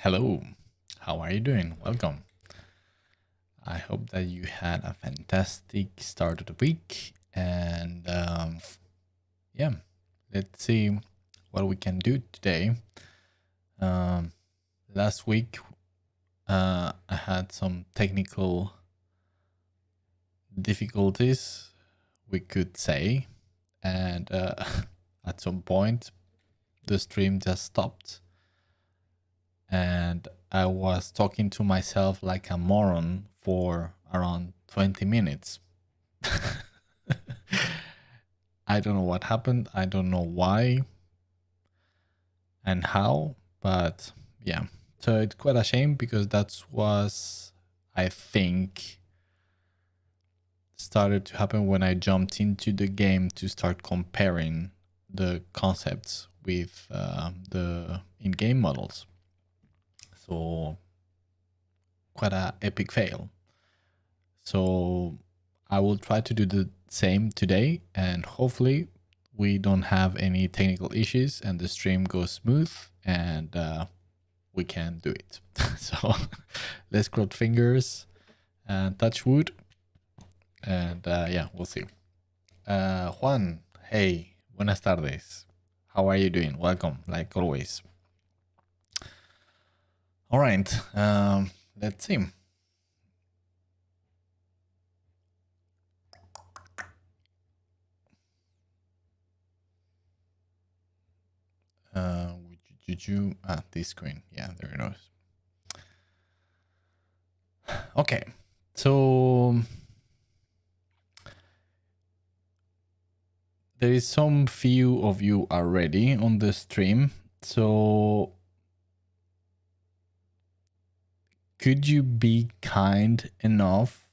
Hello, how are you doing? Welcome. I hope that you had a fantastic start of the week. And yeah, let's see what we can do today. Last week, I had some technical difficulties, we could say. And at some point, the stream just stopped. And I was talking to myself like a moron for around 20 minutes. I don't know what happened. I don't know why and how, but yeah. So it's quite a shame because that was, I think, started to happen when I jumped into the game to start comparing the concepts with the in-game models. So quite a epic fail. So I will try to do the same today, and hopefully we don't have any technical issues and the stream goes smooth and we can do it. So let's cross fingers and touch wood, and yeah, we'll see. Juan, hey, buenas tardes. How are you doing? Welcome, like always. All right, let's see. This screen? Yeah, there it goes. Okay, so there is some few of you already on the stream. So could you be kind enough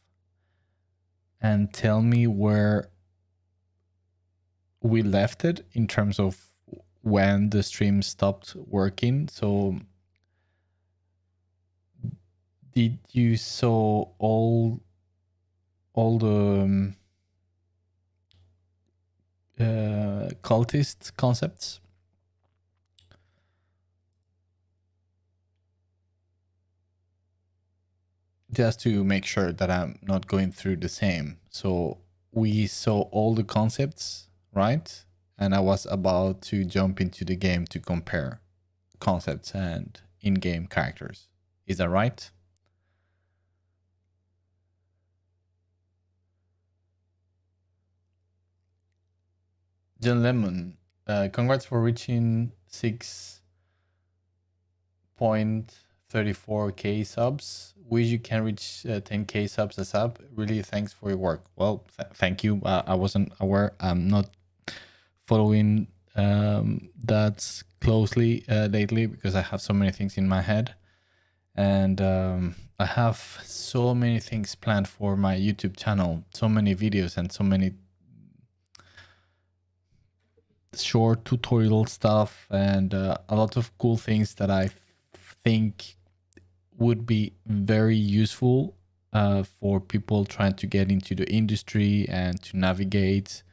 and tell me where we left it in terms of when the stream stopped working? So did you saw all the cultist concepts? Just to make sure that I'm not going through the same. So we saw all the concepts, right? And I was about to jump into the game to compare concepts and in-game characters. Is that right? John Lemon, congrats for reaching 6.34k subs. Wish you can reach 10k subs a sub. Really, thanks for your work. Well, thank you. I wasn't aware. I'm not following that closely lately because I have so many things in my head. And I have so many things planned for my YouTube channel, so many videos and so many short tutorial stuff and a lot of cool things that I think would be very useful for people trying to get into the industry and to navigate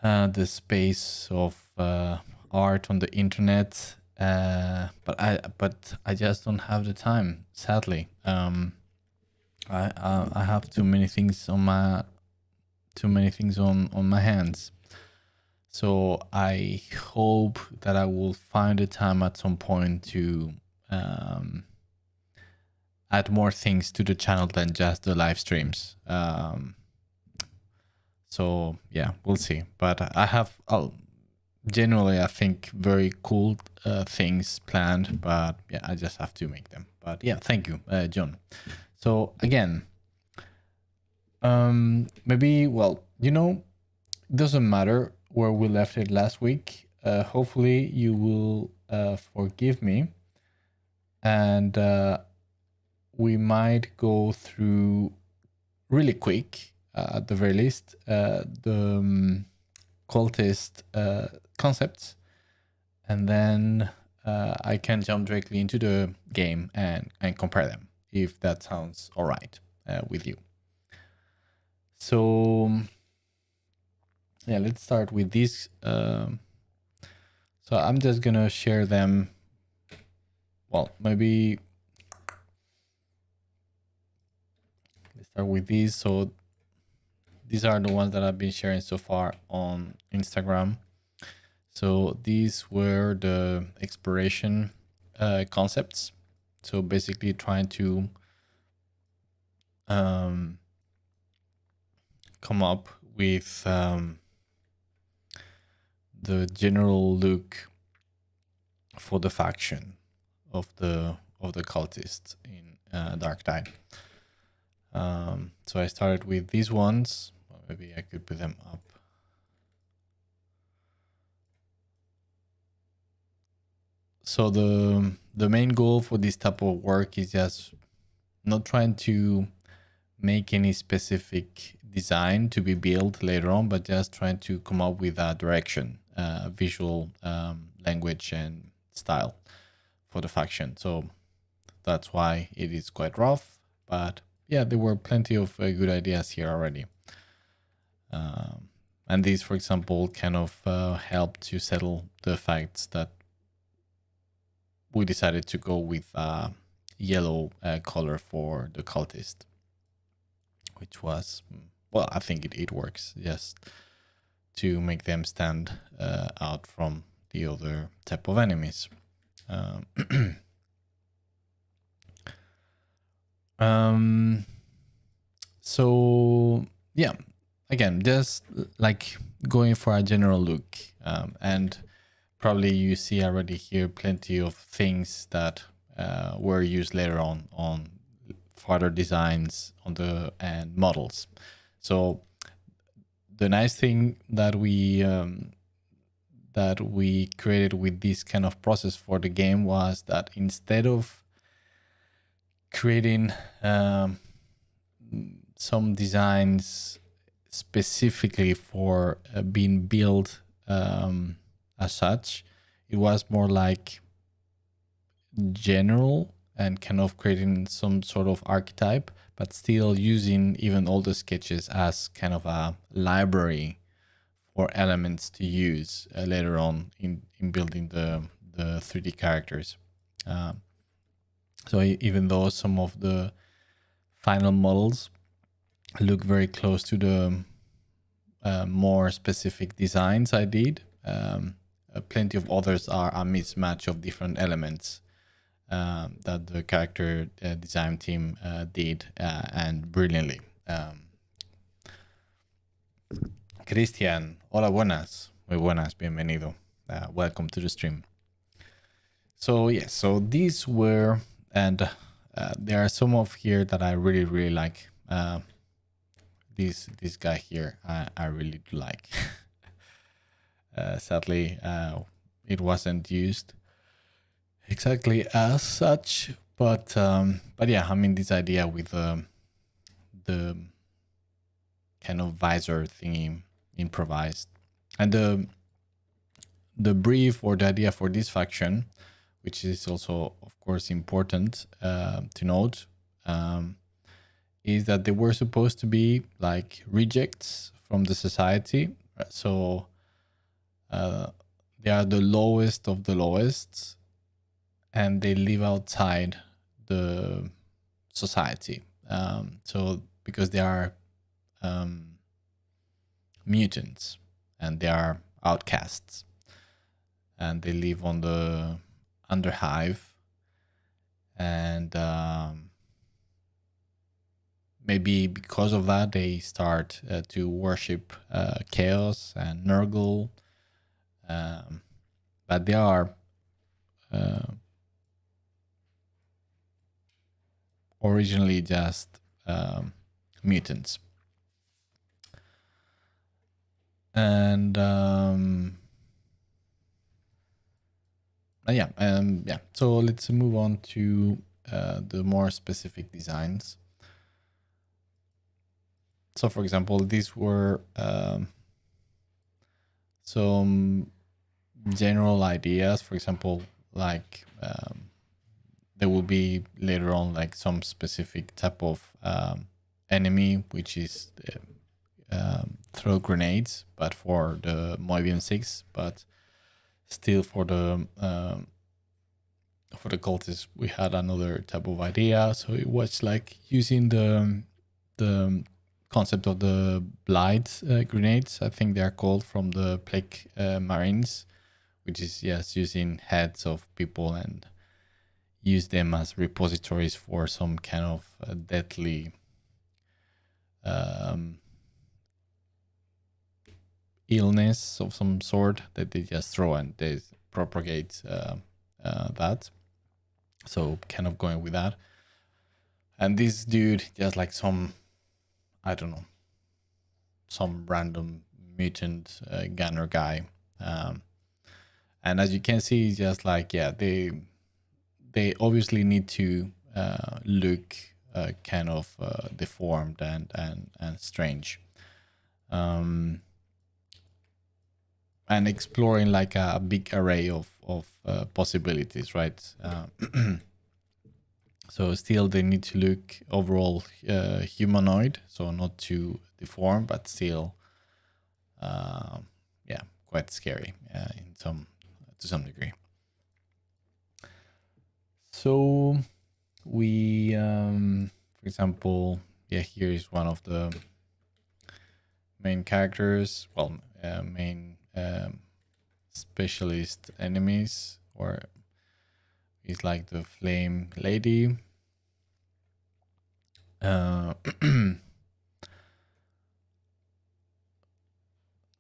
the space of art on the internet. But I just don't have the time, sadly. I have too many things on my hands. So I hope that I will find the time at some point to add more things to the channel than just the live streams. So yeah, we'll see. But I have generally, I think, very cool things planned. But yeah, I just have to make them. But yeah, thank you, John. So again, maybe, well, it doesn't matter where we left it last week. Hopefully you will forgive me, and we might go through really quick, at the very least, the cultist concepts, and then I can jump directly into the game and compare them, if that sounds all right with you. So yeah, let's start with these. So I'm just gonna share them well, maybe let's start with these. So these are the ones that I've been sharing so far on Instagram. So these were the exploration concepts. So basically trying to come up with the general look for the faction of the cultists in Darktide. So I started with these ones. Well, maybe I could put them up. So the main goal for this type of work is just not trying to make any specific design to be built later on, but just trying to come up with a direction, visual language and style for the faction. So that's why it is quite rough, but yeah, there were plenty of good ideas here already. And these, for example, kind of help to settle the facts that we decided to go with yellow color for the cultist, which was, well, I think it works just to make them stand out from the other type of enemies. So yeah, again, just like going for a general look, and probably you see already here plenty of things that were used later on further designs on the and models. So the nice thing that we created with this kind of process for the game was that instead of creating some designs specifically for being built as such, it was more like general and kind of creating some sort of archetype, but still using even all the sketches as kind of a library for elements to use later on in building the 3D characters. So even though some of the final models look very close to the more specific designs I did, plenty of others are a mismatch of different elements that the character design team did and brilliantly. Cristian, hola, buenas. Muy buenas, bienvenido. Welcome to the stream. So yes, so these were, and there are some of here that I really like. This guy here, I really do like. Sadly, it wasn't used exactly as such, but yeah, I mean, this idea with the kind of visor thingy improvised, and the brief or the idea for this faction, which is also of course important to note, is that they were supposed to be like rejects from the society. So they are the lowest of the lowest, and they live outside the society. So because they are mutants and they are outcasts, and they live on the underhive, and maybe because of that they start to worship chaos and Nurgle, but they are originally just mutants. And yeah, so let's move on to the more specific designs. So for example, these were some general ideas. For example, like there will be later on like some specific type of enemy, which is throw grenades, but for the Moebius 6, but still for the for the cultists, we had another type of idea. So it was like using the concept of the blight grenades, I think they are called, from the Plague Marines, which is yes, using heads of people and use them as repositories for some kind of deadly illness of some sort that they just throw and they propagate that. So kind of going with that. And this dude just like some, I don't know, some random mutant gunner guy. And as you can see, just like, yeah, they obviously need to look kind of deformed and strange. And exploring like a big array of possibilities, right? So still they need to look overall humanoid, so not too deformed, but still, yeah, quite scary to some degree. So we, for example, yeah, here is one of the main characters. Well, main specialist enemies, or he's like the flame lady.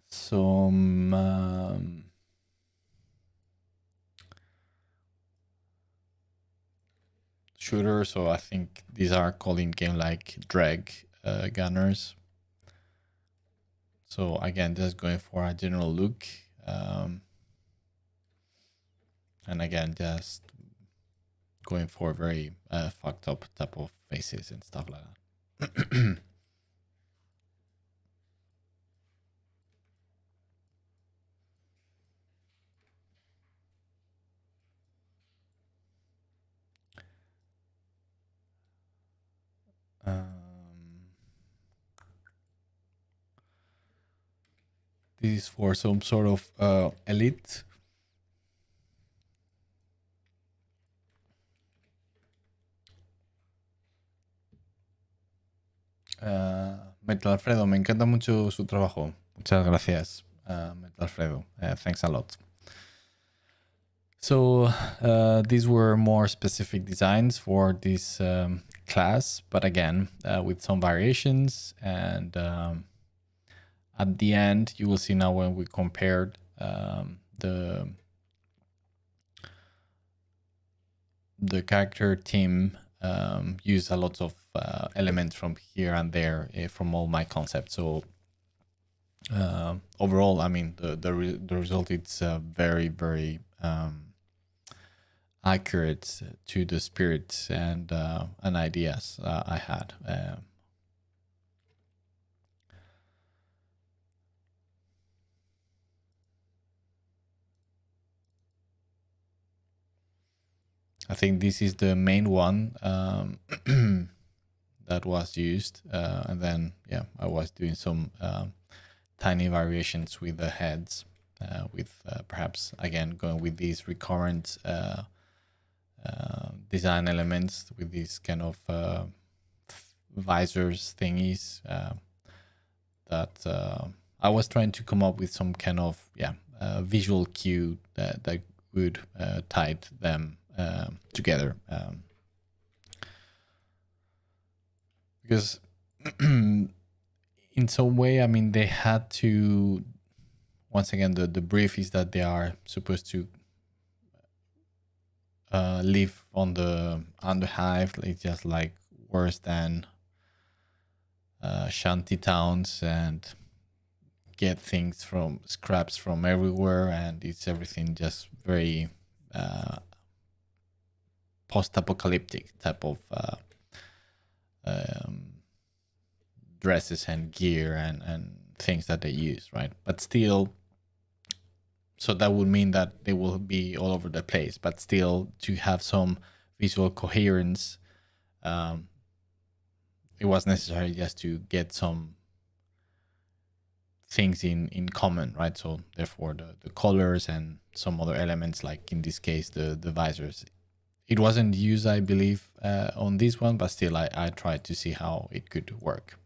Some shooters, so I think these are called in game like drag gunners. So again, just going for a general look, and again, just going for very fucked up type of faces and stuff like that. This is for some sort of elite. Metal Alfredo, me encanta mucho su trabajo. Muchas gracias, Metal Alfredo. Thanks a lot. So these were more specific designs for this class, but again, with some variations. And at the end, you will see now when we compared the character team use a lot of elements from here and there from all my concepts. So overall, I mean, the result is very, very accurate to the spirits and ideas I had. I think this is the main one that was used, and then yeah, I was doing some tiny variations with the heads, with perhaps again going with these recurrent design elements with these kind of visors thingies that I was trying to come up with some kind of visual cue that would tie them together, because in some way, I mean, they had to, once again, the brief is that they are supposed to live on the hive, like just like worse than shanty towns, and get things from scraps from everywhere, and it's everything just very post-apocalyptic type of dresses and gear and things that they use, right? But still, so that would mean that they will be all over the place, but still to have some visual coherence, it was necessary just to get some things in common, right? So therefore the colors and some other elements, like in this case the visors, it wasn't used, I believe, on this one, but still I tried to see how it could work.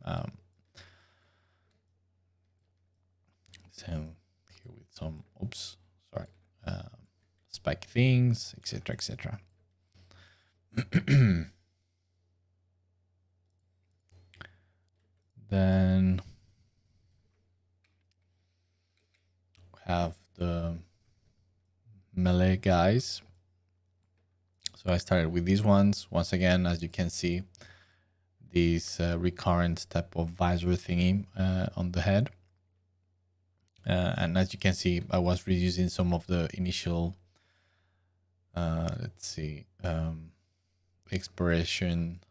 So here with some, oops, sorry, spike things, etc., etc. Then have the melee guys. So I started with these ones. Once again, as you can see, this recurrent type of visor thingy on the head. And as you can see, I was reusing some of the initial, let's see, exploration,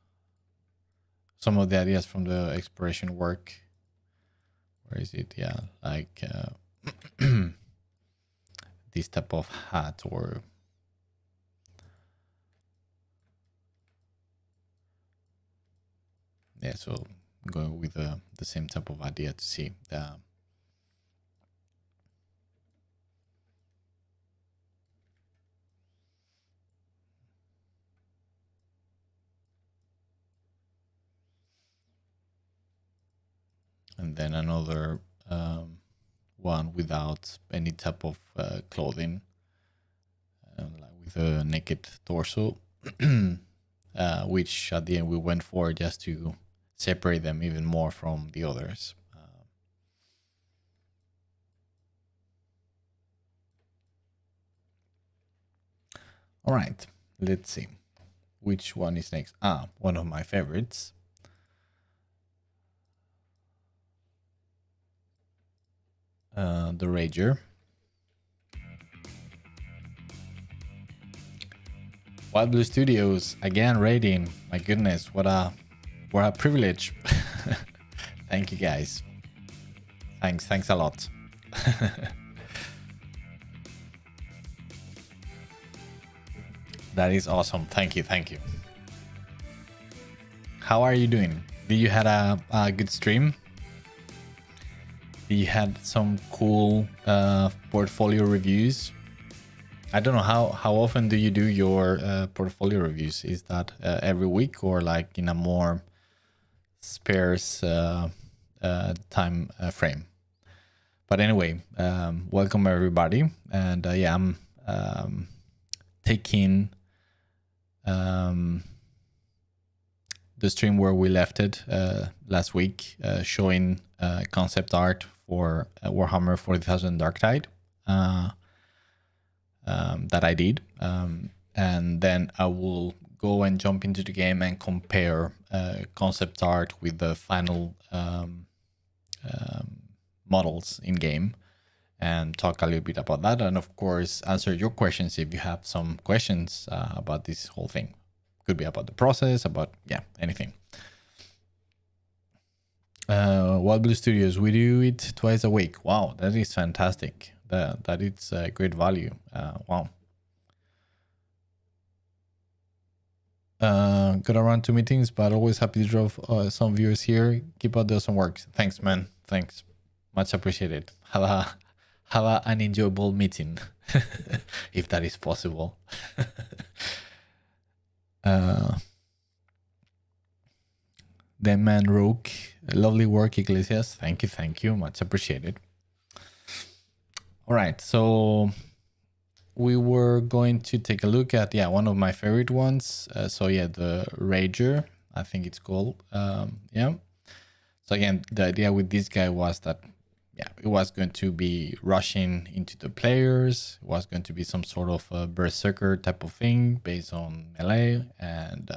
some of the ideas from the exploration work. Where is it? Yeah, like this type of hat, or yeah, so going with the same type of idea to see the and then another one without any type of clothing, like with a naked torso, which at the end we went for just to separate them even more from the others. All right, let's see which one is next. One of my favorites. The Rager. Wild Blue Studios again rating. My goodness, what a privilege. Thank you guys. Thanks a lot. That is awesome. Thank you. How are you doing? Did you had a good stream? You had some cool portfolio reviews. I don't know how often do you do your portfolio reviews? Is that every week or like in a more sparse time frame? But anyway, welcome everybody, and yeah, I'm taking the stream where we left it last week, showing concept art for Warhammer40000 Darktide that I did, and then I will go and jump into the game and compare concept art with the final models in game, and talk a little bit about that, and of course answer your questions if you have some questions about this whole thing. Could be about the process, about anything. Wild Blue Studios, we do it twice a week. Wow, that is fantastic. That is great value. Wow. Gotta run to meetings, but always happy to drop some viewers here. Keep up the awesome work. Thanks, man. Thanks, much appreciated. Have an enjoyable meeting, if that is possible. Then man Rogue, lovely work, Iglesias. Thank you, much appreciated. All right, so we were going to take a look at one of my favorite ones. So yeah, the Rager, I think it's called. Yeah. So again, the idea with this guy was that it was going to be rushing into the players. It was going to be some sort of a berserker type of thing based on melee, and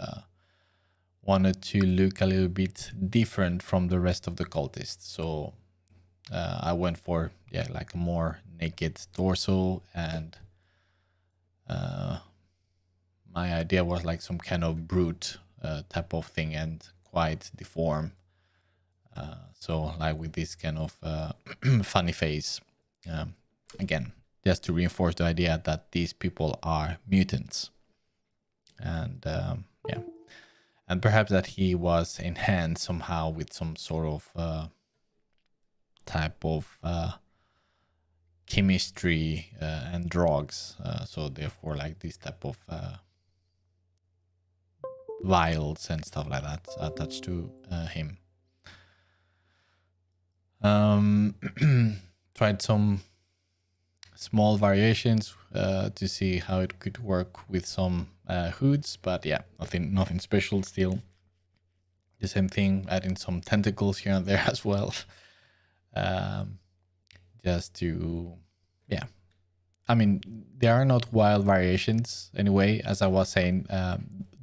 wanted to look a little bit different from the rest of the cultists. So I went for like a more naked torso, and my idea was like some kind of brute type of thing, and quite deformed. So like with this kind of funny face, again, just to reinforce the idea that these people are mutants, and and perhaps that he was enhanced somehow with some sort of type of chemistry and drugs. So therefore, like this type of vials and stuff like that attached to him. Tried some small variations to see how it could work with some hoods, but yeah, nothing special still. The same thing, adding some tentacles here and there as well. Just to, yeah. I mean, there are not wild variations anyway. As I was saying,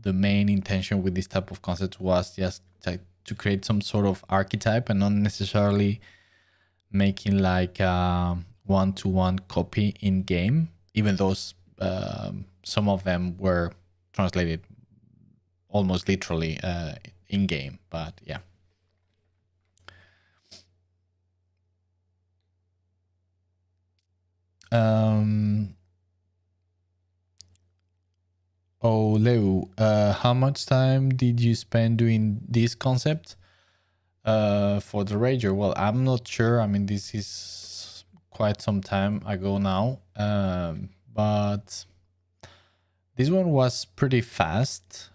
the main intention with this type of concept was just to create some sort of archetype and not necessarily making like a one-to-one copy in game, even though some of them were translated almost literally in game. But yeah. Oh, Leo, how much time did you spend doing this concept for the Rager? Well, I'm not sure. I mean, this is quite some time ago now, but this one was pretty fast.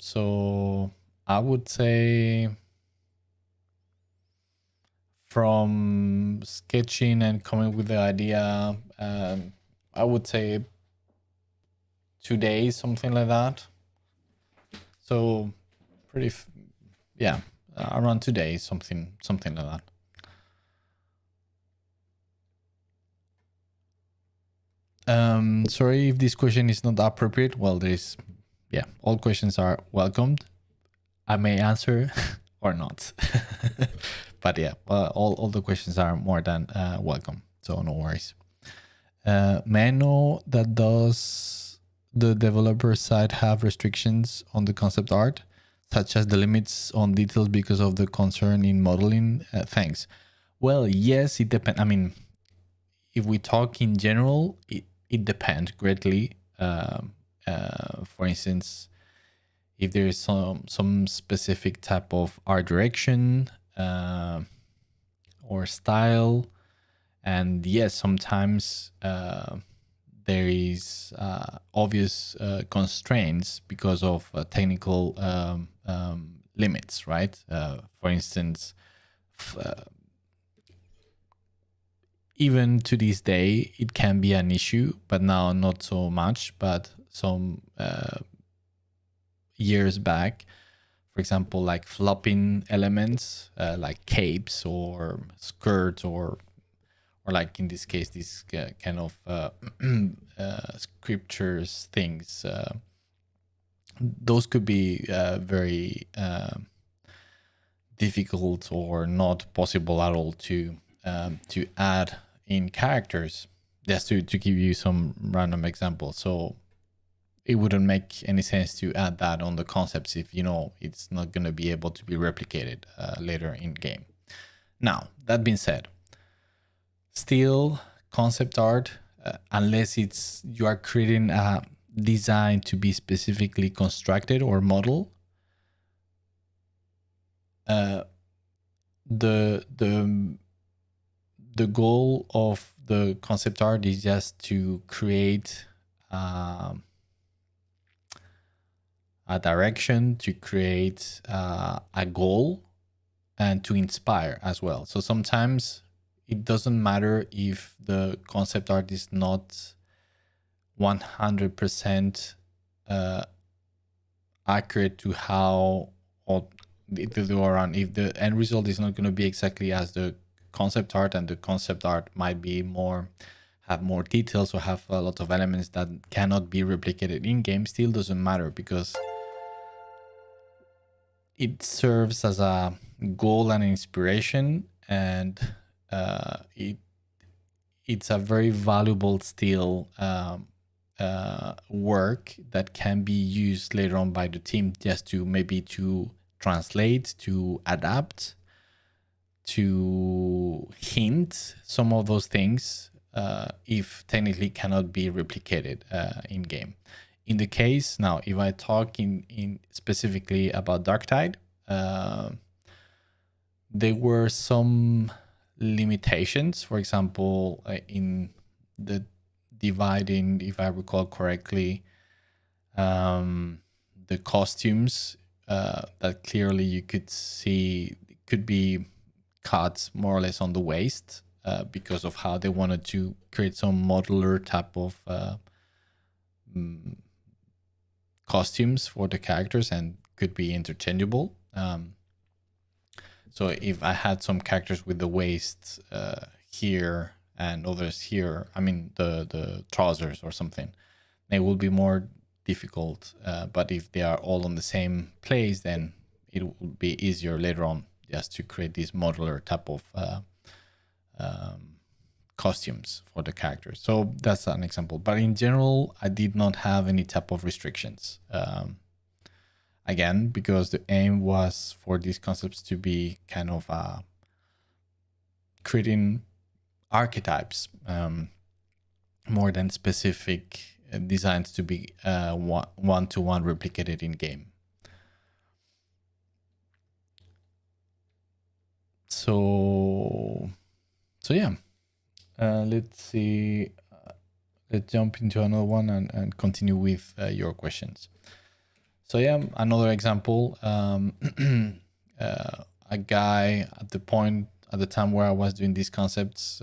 So I would say from sketching and coming with the idea, I would say 2 days, something like that. So pretty, yeah, around 2 days, something like that. Sorry if this question is not appropriate. Well, there's, yeah, all questions are welcomed. I may answer or not. But yeah, all the questions are more than welcome. So no worries. May I know that does the developer side have restrictions on the concept art, such as the limits on details because of the concern in modeling? Thanks. Well, yes, it depends. I mean, if we talk in general, it depends greatly. For instance, if there is some specific type of art direction or style, and yes, sometimes there is obvious constraints because of technical limits, right? For instance, even to this day, it can be an issue, but now not so much. But some years back, for example, like flopping elements, like capes or skirts, or like in this case, this kind of scriptures things. Those could be very difficult or not possible at all to add in characters. Just to give you some random examples. So it wouldn't make any sense to add that on the concepts if you know it's not going to be able to be replicated later in game. Now, that being said, still concept art, unless it's you are creating a design to be specifically constructed or model, the goal of the concept art is just to create a direction, to create a goal, and to inspire as well. So sometimes it doesn't matter if the concept art is not 100% accurate to how or to do around. If the end result is not going to be exactly as the concept art, and the concept art might be have more details or have a lot of elements that cannot be replicated in game, still doesn't matter, because it serves as a goal and inspiration, and it's a very valuable still work that can be used later on by the team, just to maybe to translate, to adapt, to hint some of those things if technically cannot be replicated in game. In the case now, if I talk in specifically about Darktide, there were some limitations. For example, in the dividing, if I recall correctly, the the costumes that clearly you could see could be cut more or less on the waist because of how they wanted to create some modular type of costumes for the characters and could be interchangeable. So if I had some characters with the waist here and others here, I mean the trousers or something, they will be more difficult. But if they are all on the same place, then it will be easier later on just to create this modular type of costumes for the characters. So that's an example. But in general, I did not have any type of restrictions. Again, because the aim was for these concepts to be kind of creating archetypes more than specific designs to be one-to-one replicated in game. So yeah, let's see. Let's jump into another one and continue with your questions. So yeah, another example, a guy at the time where I was doing these concepts,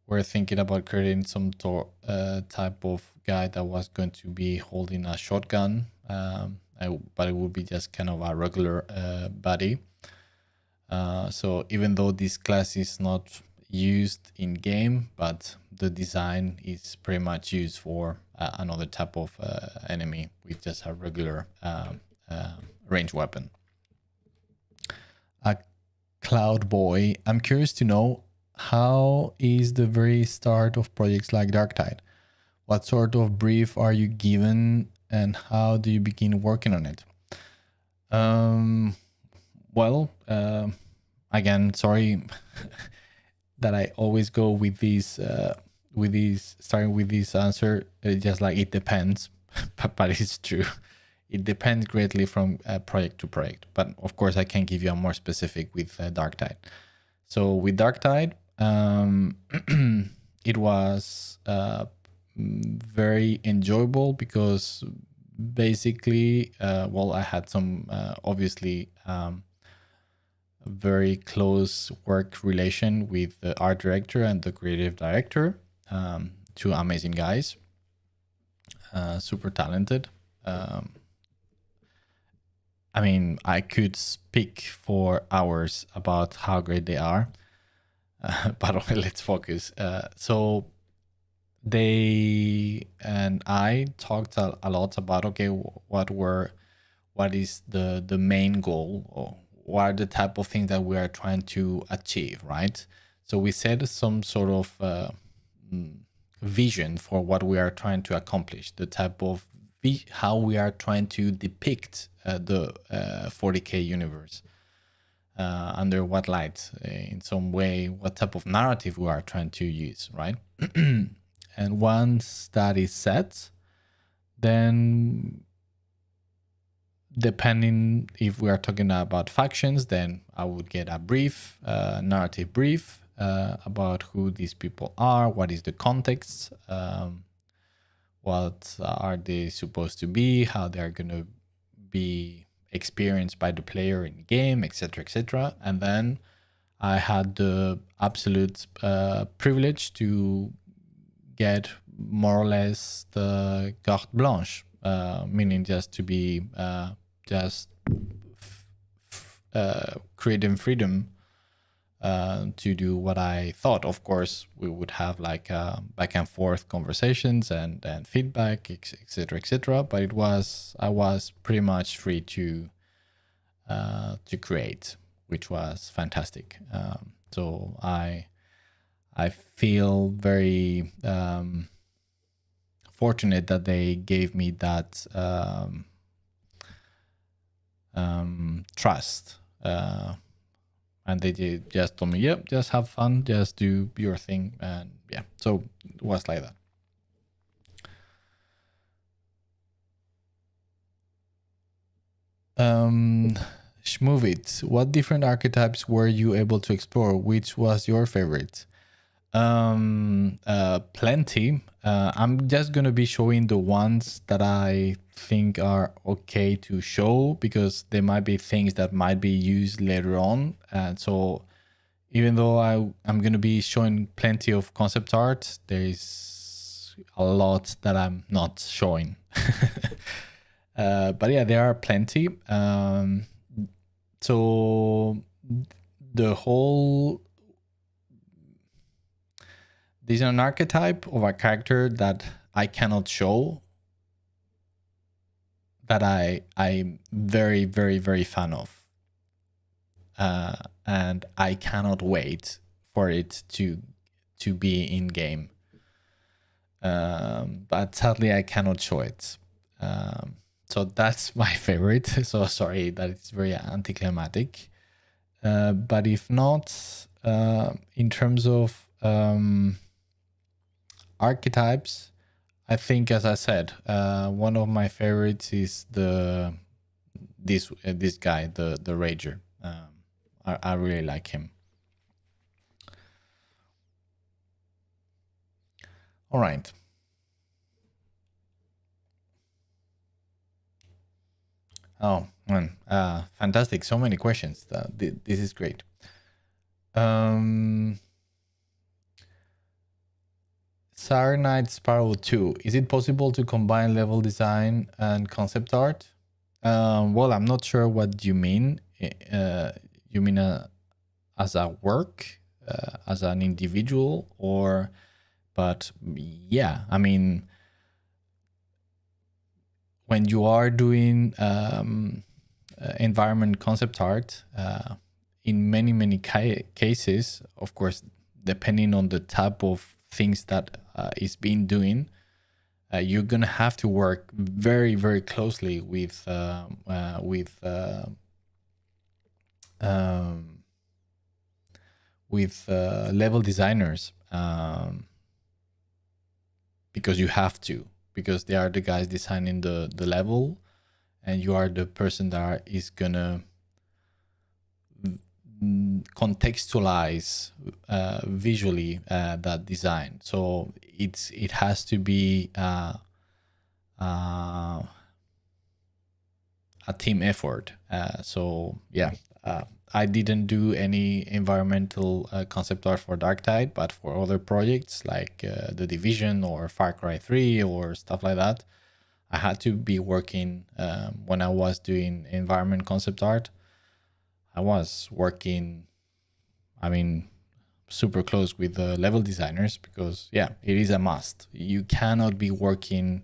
were thinking about creating some type of guy that was going to be holding a shotgun, but it would be just kind of a regular body. So even though this class is not used in game, but the design is pretty much used for another type of enemy with just a regular range weapon. A Cloud Boy, I'm curious to know, how is the very start of projects like Darktide? What sort of brief are you given and how do you begin working on it? Well, again, sorry that I always go with these starting with this answer, just like it depends, but it's true. It depends greatly from project to project. But of course, I can give you a more specific with Darktide. So with Darktide, it was very enjoyable because basically, well, I had some obviously very close work relation with the art director and the creative director, two amazing guys, super talented. I mean, I could speak for hours about how great they are, but let's focus. So they and I talked a lot about, okay, what is the main goal, or what are the type of things that we are trying to achieve, right? So we set some sort of vision for what we are trying to accomplish, the type of how we are trying to depict the 40K universe, under what light, in some way, what type of narrative we are trying to use, right? And once that is set, then depending if we are talking about factions, then I would get a brief, narrative brief about who these people are, what is the context, what are they supposed to be, how they are going to be experienced by the player in game, etc., etc. And then I had the absolute privilege to get more or less the carte blanche, meaning just to be creative freedom to do what I thought. Of course, we would have like back and forth conversations and feedback, etc., etc. But I was pretty much free to create, which was fantastic. So I feel very fortunate that they gave me that trust. And they just told me, yep, just have fun, just do your thing. And yeah, so it was like that. Schmovit, what different archetypes were you able to explore? Which was your favorite? Plenty. I'm just gonna be showing the ones that I think are okay to show, because there might be things that might be used later on. And so even though I'm gonna be showing plenty of concept art, there's a lot that I'm not showing. But yeah, there are plenty. So the whole, there's an archetype of a character that I cannot show, that I'm very, very, very fan of. And I cannot wait for it to be in game. But sadly, I cannot show it. So that's my favorite. So sorry that it's very anticlimactic. But if not, in terms of archetypes, I think, as I said, one of my favorites is this guy, the Rager. I really like him. All right. Oh man, fantastic! So many questions. This is great. Sar Knight Sparrow 2. Is it possible to combine level design and concept art? Well, I'm not sure what you mean. You mean as a work, as an individual, or? But yeah, I mean, when you are doing environment concept art, in many cases, of course, depending on the type of things that is being doing, you're gonna have to work very, very closely with level designers, because you have to, because they are the guys designing the level, and you are the person that is gonna contextualize visually that design. So it has to be a team effort. So yeah, I didn't do any environmental concept art for Darktide, but for other projects like The Division or Far Cry 3 or stuff like that, I had to be working when I was doing environment concept art. I was working, I mean, super close with the level designers, because yeah, it is a must. You cannot be working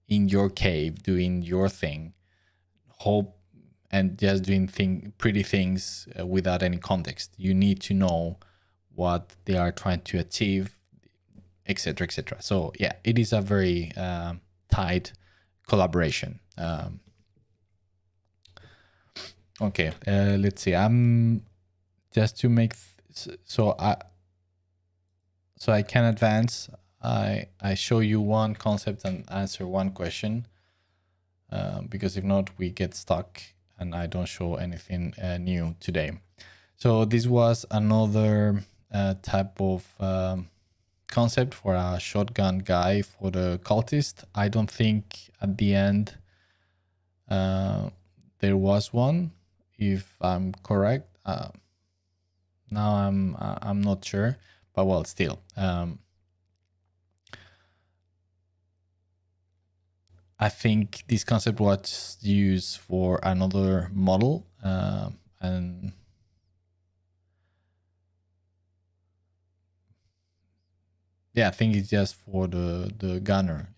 in your cave doing your thing, hope, and just doing pretty things without any context. You need to know what they are trying to achieve, etc., etc. So yeah, it is a very tight collaboration. Okay, let's see. I'm just to make so I can advance. I show you one concept and answer one question, because if not, we get stuck and I don't show anything new today. So this was another type of concept for a shotgun guy for the cultist. I don't think at the end there was one, if I'm correct. Now I'm not sure, but well, still. I think this concept was used for another model, and yeah, I think it's just for the gunner.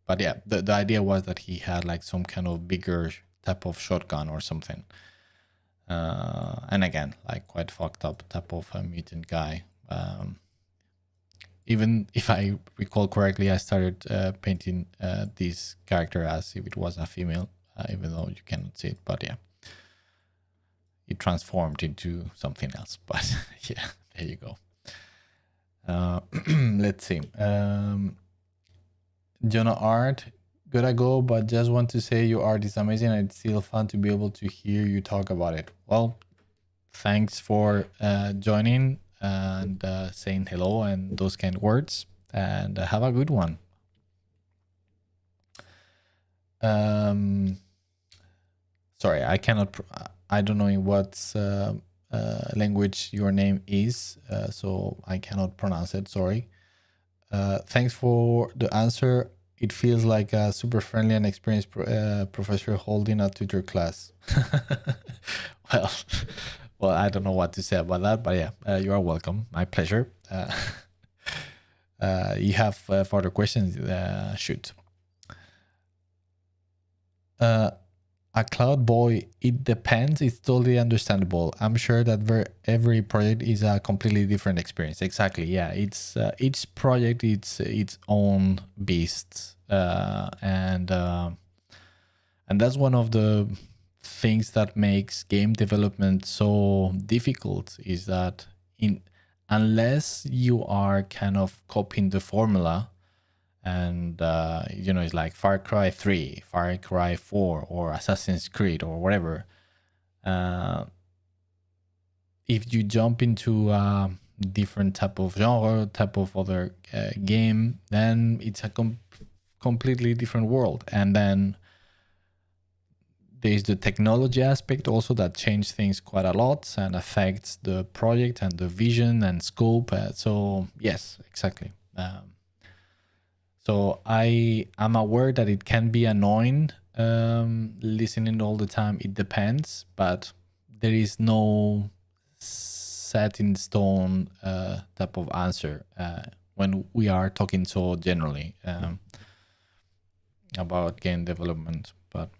But yeah, the idea was that he had like some kind of bigger type of shotgun or something. And again, like quite fucked up type of a mutant guy. Even if I recall correctly, I started painting this character as if it was a female, even though you cannot see it. But yeah, it transformed into something else. But yeah, there you go. Let's see. Jonah Art, gotta go, but just want to say your art is amazing and it's still fun to be able to hear you talk about it. Well, thanks for joining. and saying hello and those kind of words. And have a good one. Sorry, I cannot. I don't know in what language your name is, so I cannot pronounce it. Sorry. Thanks for the answer. It feels like a super friendly and experienced professor holding a tutor class. well, well, I don't know what to say about that, but yeah, you are welcome. My pleasure. You have further questions? Shoot. A cloud boy, it depends. It's totally understandable. I'm sure that every project is a completely different experience. Exactly. Yeah. It's each project, it's its own beast, and that's one of the things that makes game development so difficult. Is that unless you are kind of copying the formula, and it's like Far Cry 3, Far Cry 4, or Assassin's Creed, or whatever. If you jump into a different type of genre, type of other game, then it's a completely different world. And then there's the technology aspect also that changes things quite a lot and affects the project and the vision and scope. So yes, exactly. So I am aware that it can be annoying listening all the time. It depends, but there is no set in stone type of answer when we are talking so generally about game development. But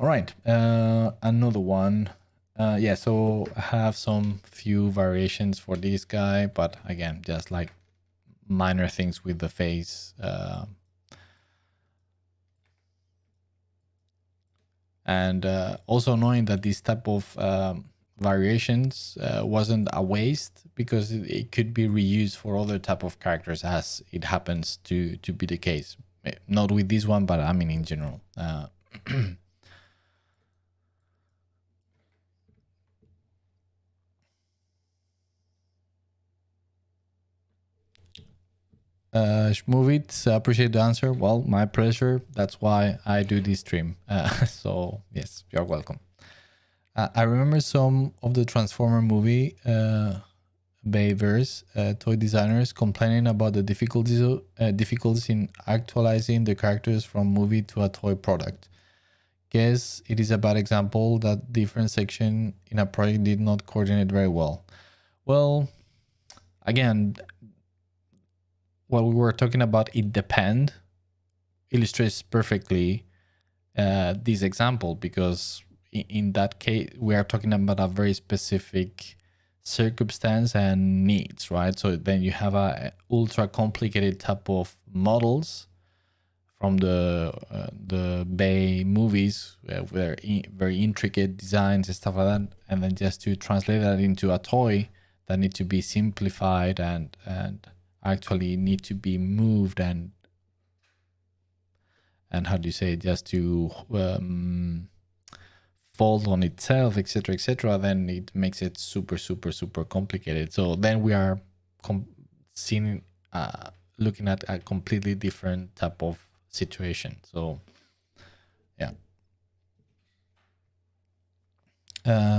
all right, another one. Yeah, so I have some few variations for this guy, but again, just like minor things with the face. And also knowing that this type of variations wasn't a waste, because it could be reused for other type of characters, as it happens to be the case. Not with this one, but I mean in general. Schmovit, appreciate the answer. Well, my pleasure. That's why I do this stream. So yes, you're welcome. I remember some of the Transformer movie Bayverse toy designers complaining about the difficulties in actualizing the characters from movie to a toy product. Guess it is a bad example that different section in a project did not coordinate very well. Well, again, what we were talking about, it depend, illustrates perfectly this example, because in that case we are talking about a very specific circumstance and needs, right? So then you have a ultra complicated type of models from the Bay movies where very intricate designs and stuff like that, and then just to translate that into a toy that need to be simplified and actually need to be moved and how do you say, just to fold on itself, etc., then it makes it super complicated. So then we are seeing looking at a completely different type of situation. So yeah.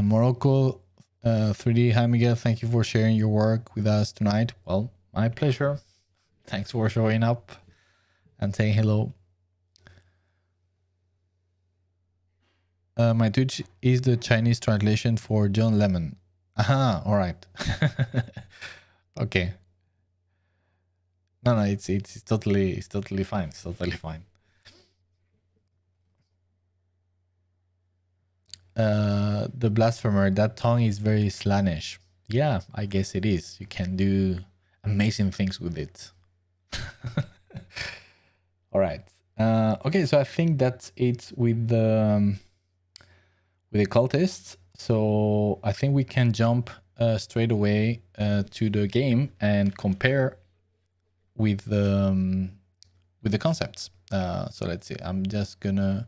Morocco 3D, hi Miguel, thank you for sharing your work with us tonight. Well, my pleasure. Thanks for showing up and saying hello. My Twitch is the Chinese translation for John Lemon. Aha, all right. Okay. No, it's totally fine. It's totally fine. The blasphemer, that tongue is very slannish. Yeah, I guess it is. You can do amazing things with it. All right. Okay, so I think that's it with the cultists. So I think we can jump straight away to the game and compare with the concepts. So let's see. I'm just gonna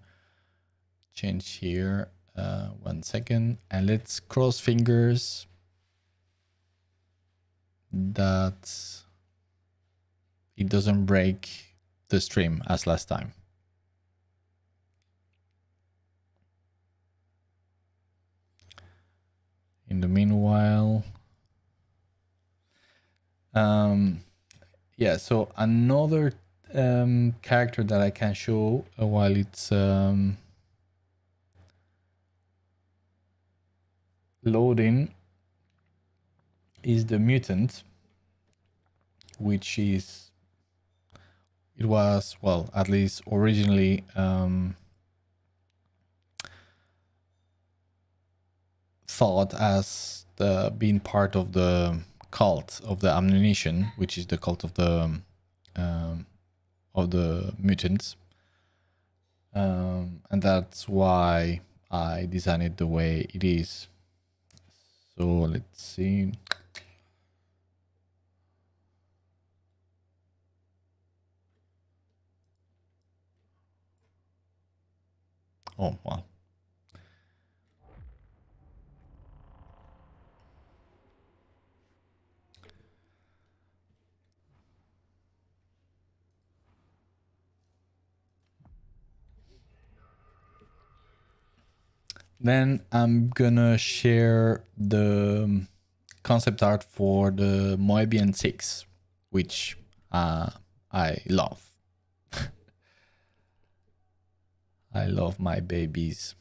change here 1 second, and let's cross fingers that it doesn't break the stream as last time. In the meanwhile, yeah, so another character that I can show while it's loading is the mutant, which is, it was, well, at least originally thought as being part of the cult of the ammunition, which is the cult of the mutants, and that's why I designed it the way it is. So let's see. Oh, well. Then I'm gonna share the concept art for the Moebian 6, which I love. I love my babies.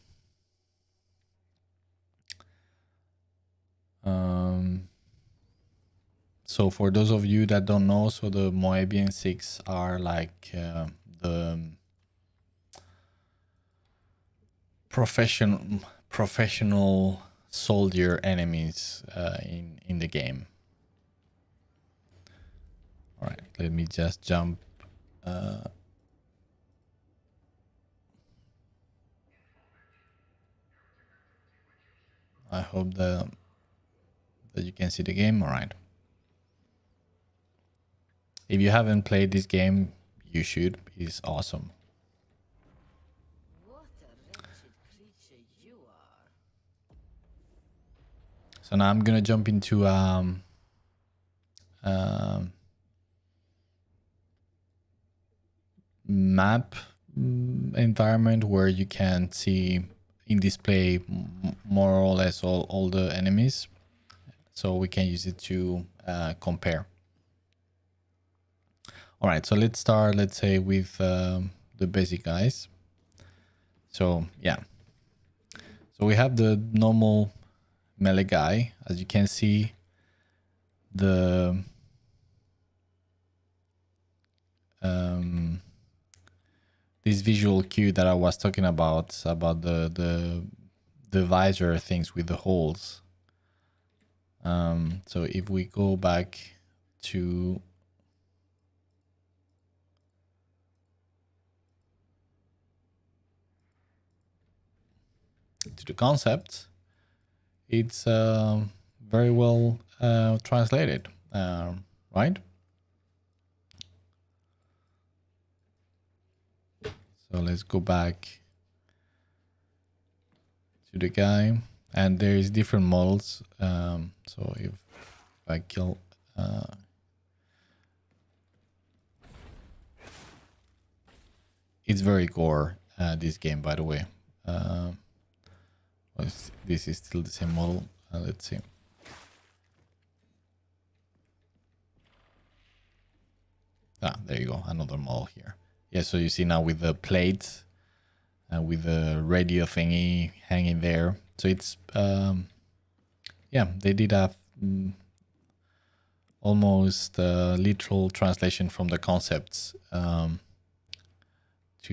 So for those of you that don't know, so the Moebian 6 are like the professional soldier enemies in the game. All right, let me just jump. I hope that you can see the game. All right. If you haven't played this game, you should. It's awesome. What a wretched creature you are. So now I'm gonna jump into map environment where you can see in display more or less all the enemies, so we can use it to compare. All right, so let's start, let's say, with the basic guys. So yeah, so we have the normal melee guy. As you can see, the this visual cue that I was talking about the visor things with the holes. So if we go back to the concept, it's very well translated, right? So let's go back to the guy, and there is different models. So if I kill, it's very gore, this game, by the way. This is still the same model. Let's see. There you go, another model here. Yeah, so you see now with the plate and with the radio thingy hanging there. So it's yeah, they did a almost literal translation from the concepts to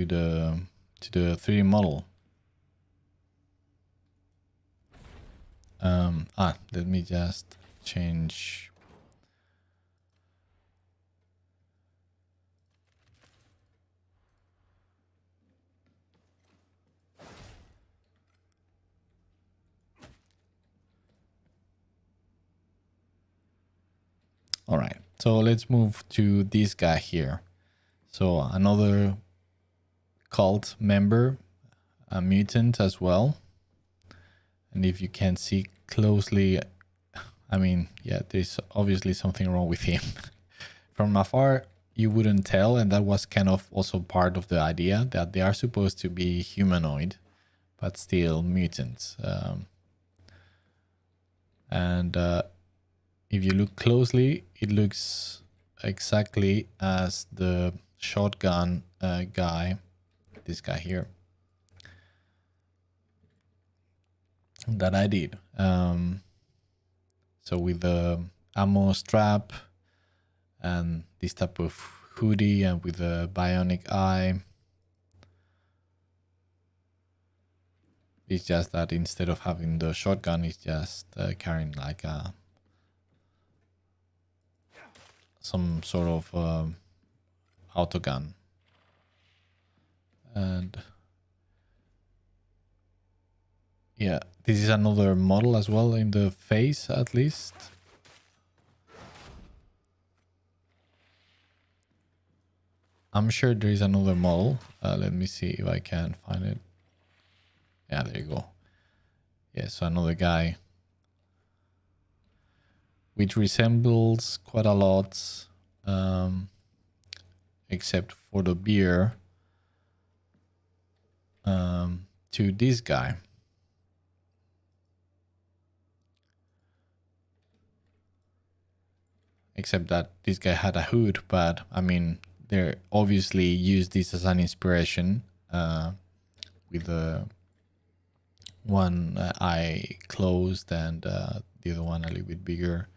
the 3D model. Let me just change. All right, so let's move to this guy here. So another cult member, a mutant as well. And if you can see closely, I mean, yeah, there's obviously something wrong with him. From afar, you wouldn't tell, and that was kind of also part of the idea that they are supposed to be humanoid, but still mutants. And if you look closely, it looks exactly as the shotgun guy, this guy here, that I did. So with the ammo strap and this type of hoodie and with a bionic eye, it's just that instead of having the shotgun, it's just carrying like some sort of autogun. And yeah, this is another model as well in the face, at least. I'm sure there is another model. Let me see if I can find it. Yeah, there you go. Yeah, so another guy, which resembles quite a lot, except for the beard, to this guy. Except that this guy had a hood, but I mean, they obviously used this as an inspiration, with the one eye closed and the other one a little bit bigger.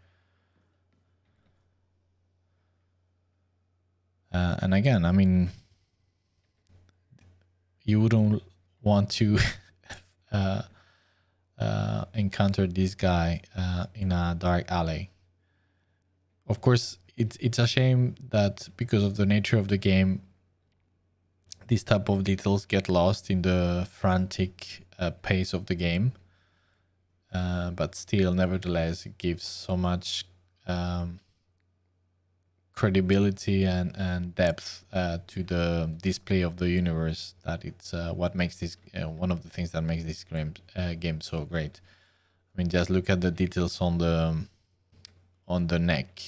And again, I mean, you wouldn't want to encounter this guy in a dark alley. Of course, it's a shame that because of the nature of the game, these type of details get lost in the frantic pace of the game. But still, nevertheless, it gives so much credibility and depth to the display of the universe that it's what makes this one of the things that makes this game so great. I mean, just look at the details on the neck,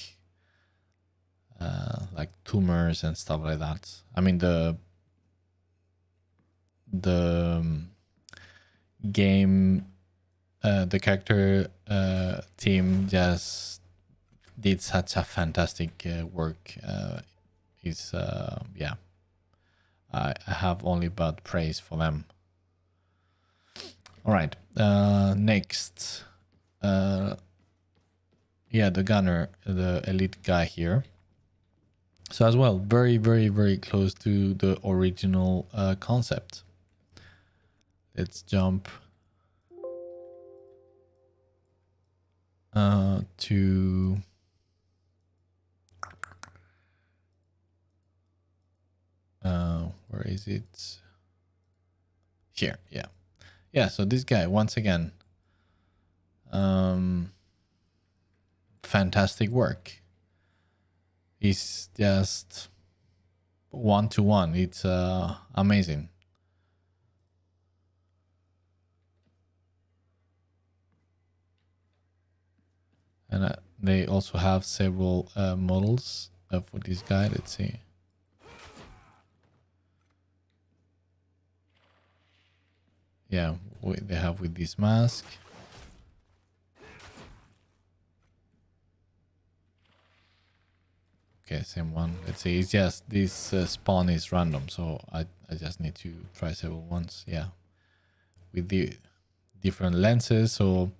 like tumors and stuff like that. I mean, the game, the character team just did such a fantastic work. Is yeah, I have only but praise for them. All right, next, yeah, the gunner, the elite guy here. So as well, very, very, very close to the original concept. Let's jump to where is it? Here, yeah. Yeah, so this guy, once again, fantastic work. He's just one-to-one. It's amazing. And they also have several models for this guy. Let's see. Yeah, they have with this mask. Okay, same one. Let's see. It's just this spawn is random, so I just need to try several ones. Yeah, with the different lenses. So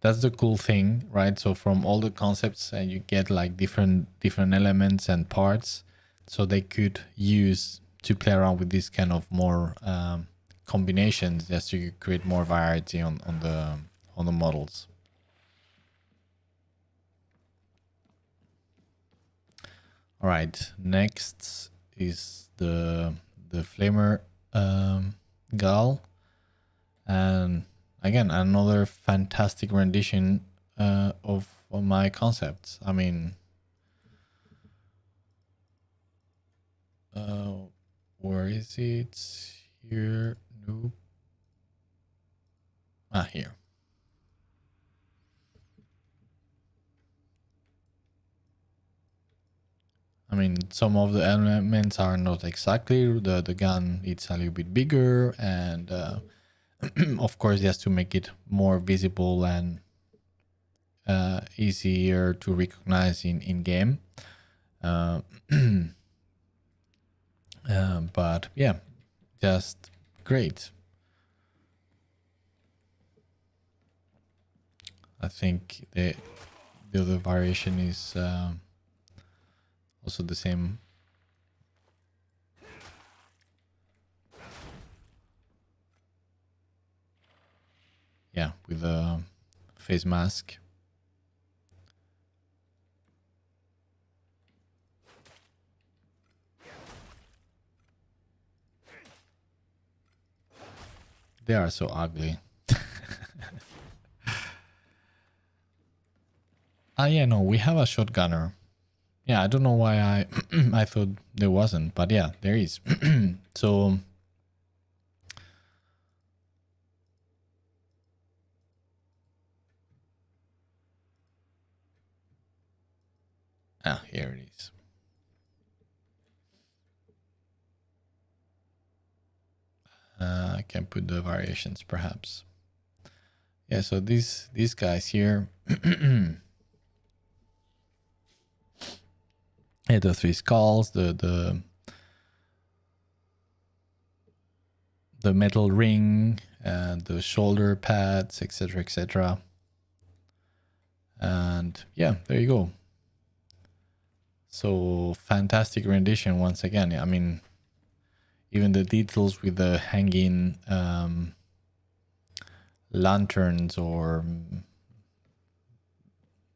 that's the cool thing, right? So from all the concepts, you get like different elements and parts, so they could use to play around with this kind of more combinations, just to create more variety on the models. All right, next is the flamer gal, and again another fantastic rendition of my concepts. I mean, where is it? Here, nope. Here. mean, some of the elements are not exactly the gun. It's a little bit bigger, and of course, just to make it more visible and easier to recognize in game. But yeah, just great. I think the other variation is also the same. Yeah, with a face mask. They are so ugly. Ah, yeah, no, we have a shotgunner. Yeah, I don't know why I I thought there wasn't, but yeah, there is. So here it is. I can put the variations perhaps. Yeah, so these guys here. Yeah, the three skulls, the metal ring, and the shoulder pads, etc., etc. And yeah, there you go. So fantastic rendition once again. I mean, even the details with the hanging lanterns or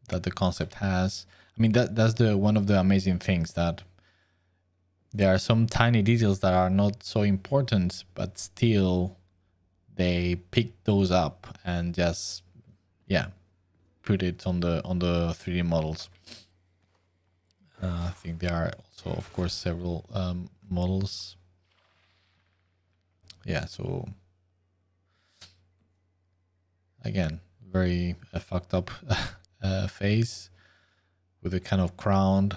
that the concept has. I mean, that's the one of the amazing things, that there are some tiny details that are not so important, but still they pick those up and just put it on the 3D models. I think there are also, of course, several models. Yeah, so again, very fucked up face with a kind of crown.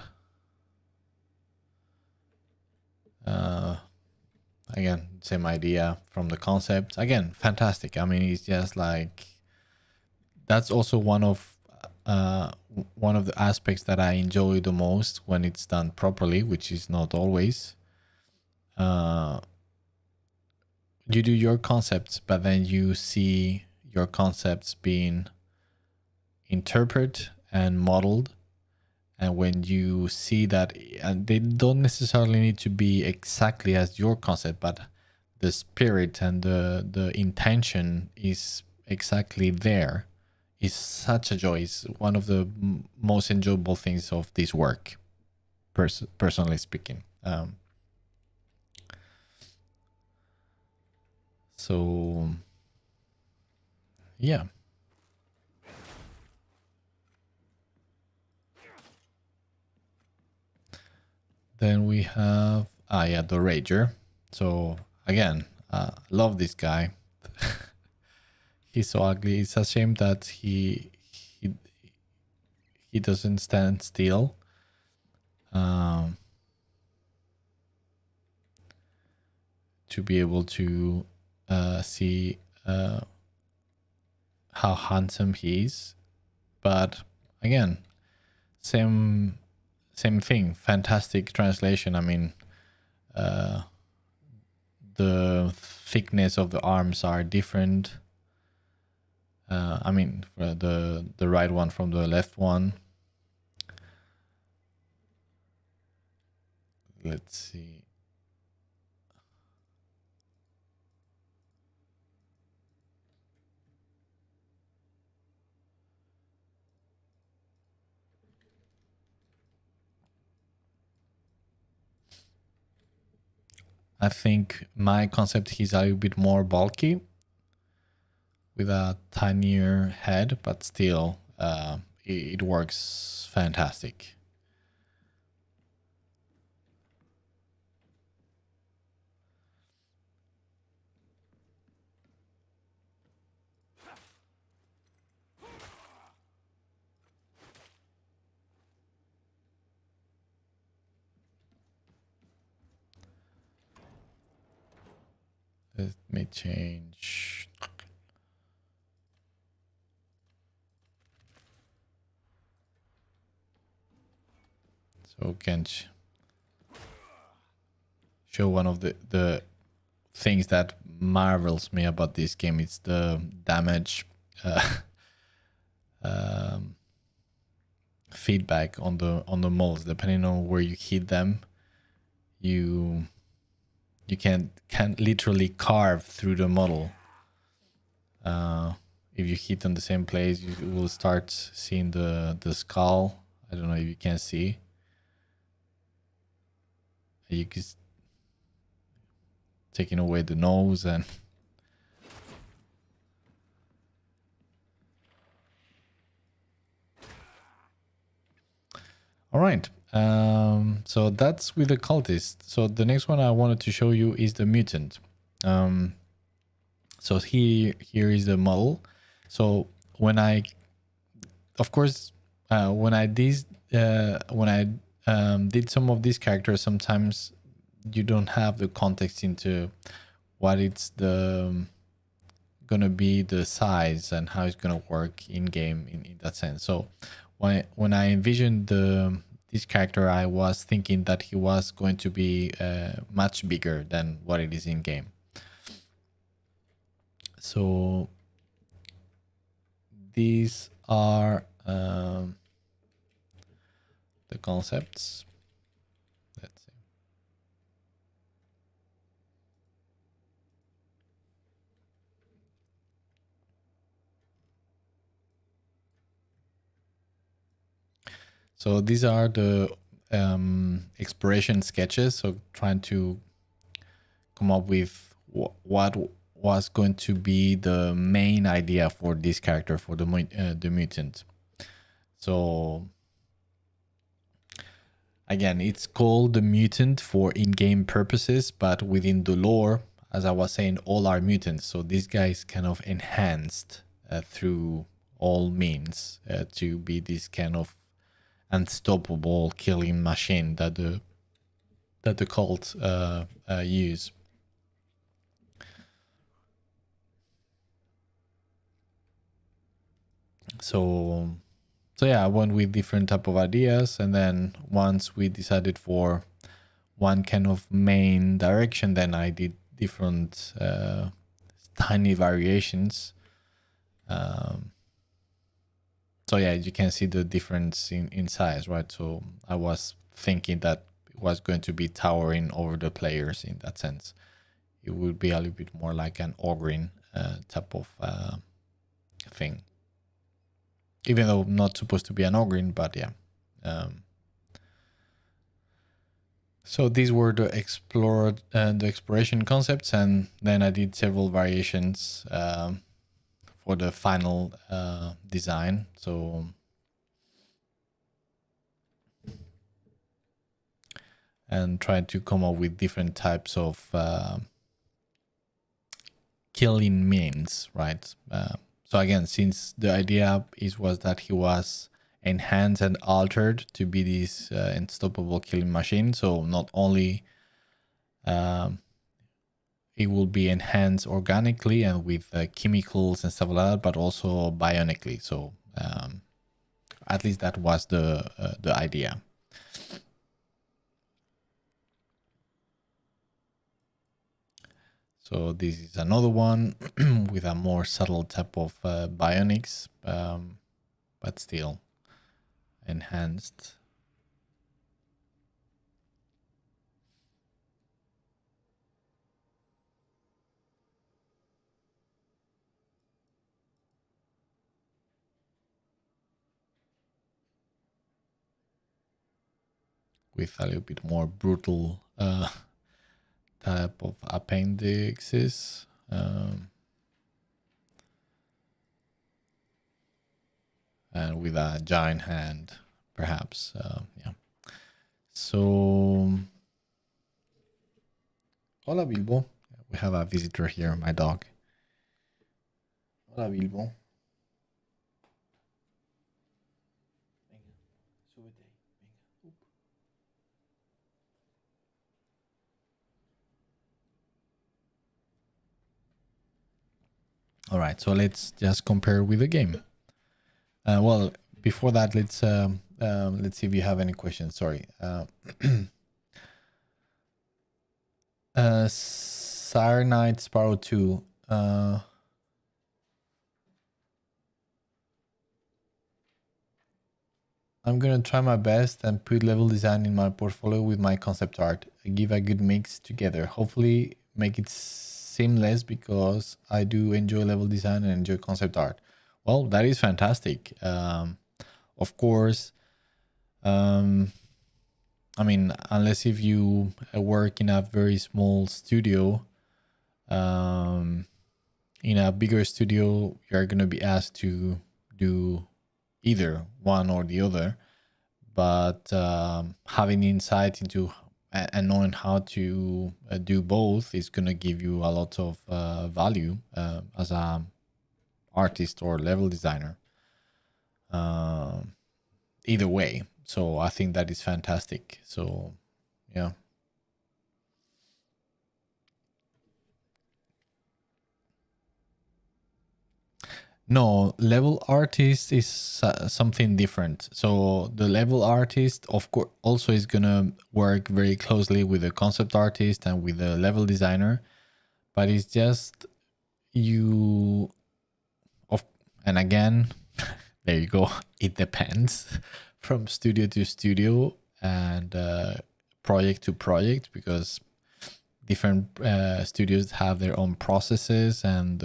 Again, same idea from the concept. Again, fantastic. I mean, it's just like, that's also one of the aspects that I enjoy the most when it's done properly, which is not always. You do your concepts, but then you see your concepts being interpreted and modeled. And when you see that, and they don't necessarily need to be exactly as your concept, but the spirit and the intention is exactly there, is such a joy. It's one of the most enjoyable things of this work, personally speaking. So yeah. Then we have the Rager. So again, love this guy. He's so ugly. It's a shame that he doesn't stand still. To be able to see how handsome he is. But again, same thing. Fantastic translation. I mean, the thickness of the arms are different. I mean, the right one from the left one. Let's see. I think my concept is a little bit more bulky with a tinier head, but still it works fantastic. Let me change. So can show one of the things that marvels me about this game. It's the damage um, feedback on the models. Depending on where you hit them, you can literally carve through the model. If you hit on the same place, you will start seeing the skull. I don't know if you can see. You can taking away the nose and all right. So that's with the cultist. So the next one I wanted to show you is the mutant. So here is the model. So when I, of course, when I did some of these characters, sometimes you don't have the context into what it's gonna be the size and how it's gonna work in game in that sense. So when I envisioned this character, I was thinking that he was going to be much bigger than what it is in game. So these are the concepts. Let's see. So these are the exploration sketches. So trying to come up with what was going to be the main idea for this character, for the mutant. So again, it's called the mutant for in-game purposes, but within the lore, as I was saying, all are mutants. So this guy is kind of enhanced through all means to be this kind of unstoppable killing machine that the cult use. So yeah, I went with different type of ideas, and then once we decided for one kind of main direction, then I did different tiny variations. So yeah, you can see the difference in size, right? So I was thinking that it was going to be towering over the players in that sense. It would be a little bit more like an ogre type of thing, even though not supposed to be an ogre, but yeah. So these were the exploration concepts, and then I did several variations for the final design. So and tried to come up with different types of killing means, right? So again, since the idea was that he was enhanced and altered to be this unstoppable killing machine, so not only it will be enhanced organically and with chemicals and stuff like that, but also bionically. So at least that was the idea. So this is another one with a more subtle type of bionics, but still enhanced. With a little bit more brutal type of appendixes. And with a giant hand, perhaps. Yeah. So, hola Bilbo. We have a visitor here, my dog. Hola Bilbo. All right, so let's just compare with the game. Well, before that, let's see if you have any questions. Sorry. Sire Knight Sparrow 2. I'm gonna try my best and put level design in my portfolio with my concept art. I give a good mix together. Hopefully make it seamless because I do enjoy level design and enjoy concept art. Well, that is fantastic. Of course, I mean, unless if you work in a very small studio, in a bigger studio, you're gonna be asked to do either one or the other. But having insight into and knowing how to do both is going to give you a lot of value as a artist or level designer, either way. So I think that is fantastic. So yeah. No, level artist is something different. So the level artist, of course, also is gonna work very closely with the concept artist and with the level designer, but it's just you of and again, there you go. It depends from studio to studio and project to project because different studios have their own processes and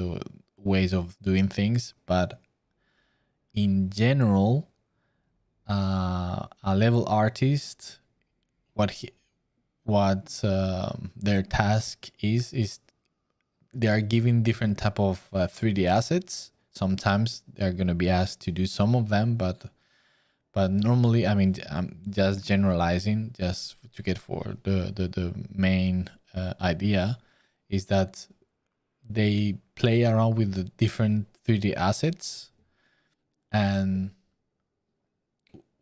ways of doing things, but in general, a level artist, what their task is they are given different type of 3D assets. Sometimes they're going to be asked to do some of them, but normally, I mean, I'm just generalizing, just to get for the main idea, is that they play around with the different 3D assets and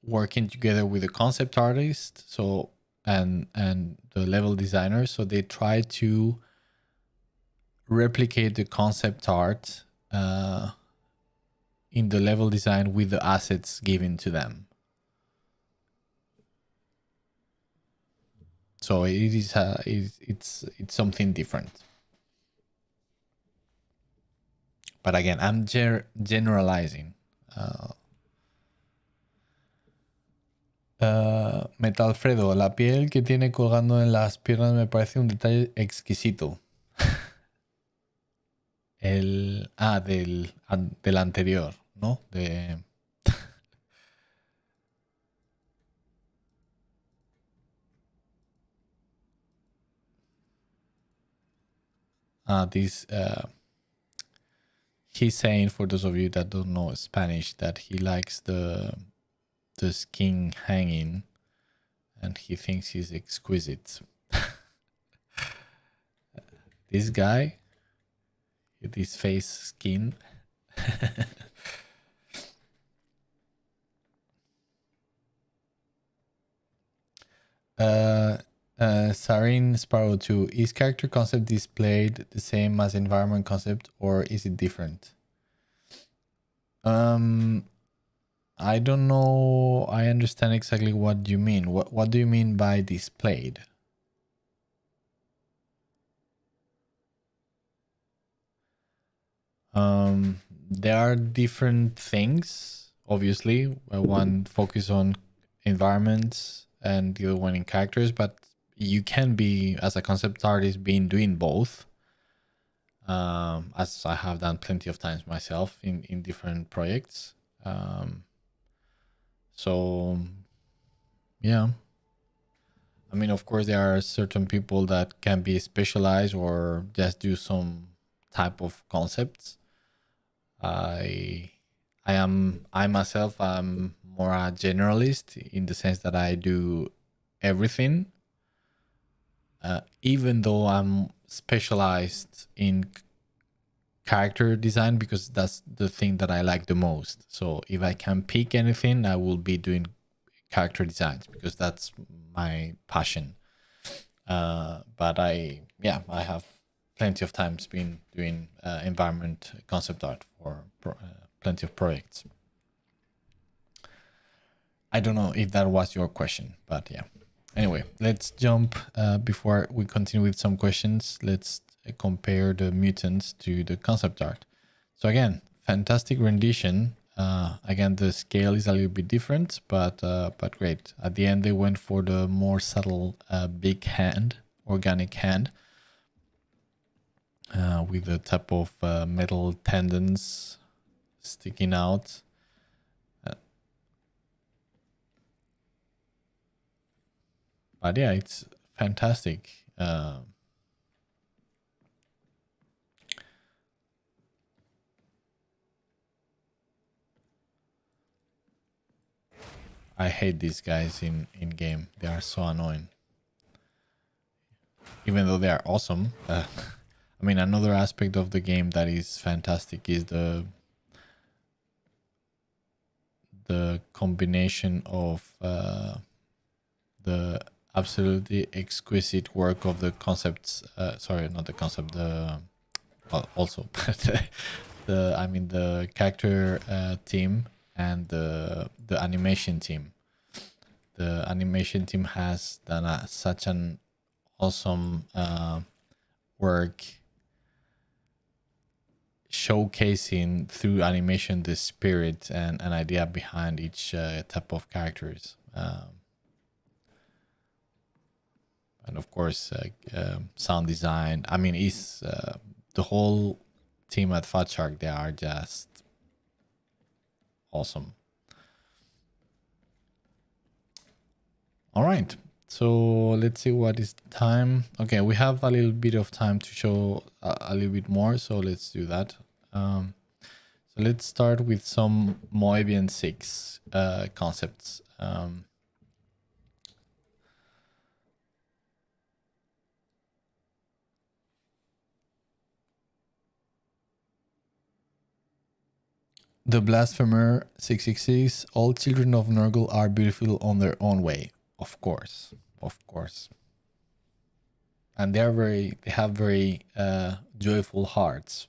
working together with the concept artist, so and the level designer, so they try to replicate the concept art in the level design with the assets given to them. So it is it's something different. But again, I'm generalizing. Metalfredo, la piel que tiene colgando en las piernas me parece un detalle exquisito. Del anterior, ¿no? De this he's saying, for those of you that don't know Spanish, that he likes the skin hanging and he thinks he's exquisite. This guy with his face skin. Sarin Sparrow 2, is character concept displayed the same as environment concept or is it different? I don't know. I understand exactly what you mean. What do you mean by displayed? There are different things, obviously. One focus on environments and the other one in characters, but you can be, as a concept artist, doing both. As I have done plenty of times myself in different projects. So yeah, I mean, of course, there are certain people that can be specialized or just do some type of concepts. I myself am more a generalist in the sense that I do everything, even though I'm specialized in character design because that's the thing that I like the most. So if I can pick anything, I will be doing character designs because that's my passion. But I have plenty of times been doing environment concept art for plenty of projects. I don't know if that was your question, but yeah. Anyway, let's jump before we continue with some questions. Let's compare the mutants to the concept art. So again, fantastic rendition. Again, the scale is a little bit different, but great. At the end, they went for the more subtle big hand, organic hand, with the type of metal tendons sticking out. But yeah, it's fantastic. I hate these guys in game. They are so annoying. Even though they are awesome. I mean, another aspect of the game that is fantastic is the combination of the absolutely exquisite work of the concepts. Sorry, not the concept. The well, also the character team and the animation team. The animation team has done such an awesome work showcasing through animation the spirit and an idea behind each type of characters. And of course, sound design. I mean, it's the whole team at Fat Shark. They are just awesome. All right, so let's see what is the time. Okay, we have a little bit of time to show a little bit more, so let's do that. So let's start with some Moebian 6 concepts. The Blasphemer 666. All children of Nurgle are beautiful on their own way. Of course, of course. And they have very joyful hearts.